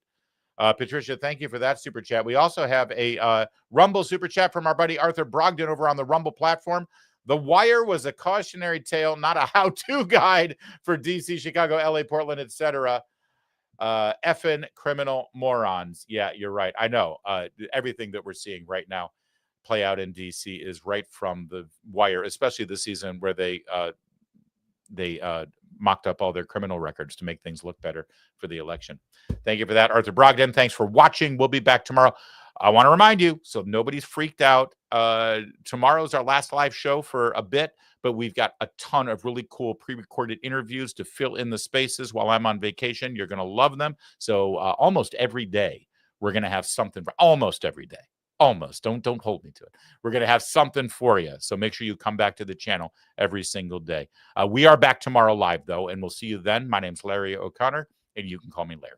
Patricia, thank you for that super chat. We also have a Rumble super chat from our buddy Arthur Brogdon over on the Rumble platform. The Wire was a cautionary tale, not a how-to guide for DC, Chicago, LA, Portland, etc. Effing criminal morons. Yeah, you're right. I know. Everything that we're seeing right now play out in DC is right from the Wire, especially this season where they mocked up all their criminal records to make things look better for the election. Thank you for that, Arthur Brogdon. Thanks for watching. We'll be back tomorrow. I want to remind you, so nobody's freaked out, tomorrow's our last live show for a bit, but we've got a ton of really cool pre-recorded interviews to fill in the spaces while I'm on vacation. You're going to love them. So almost every day, we're going to have something for almost every day. Almost. Don't hold me to it. We're going to have something for you. So make sure you come back to the channel every single day. We are back tomorrow live, though, and we'll see you then. My name's Larry O'Connor, and you can call me Larry.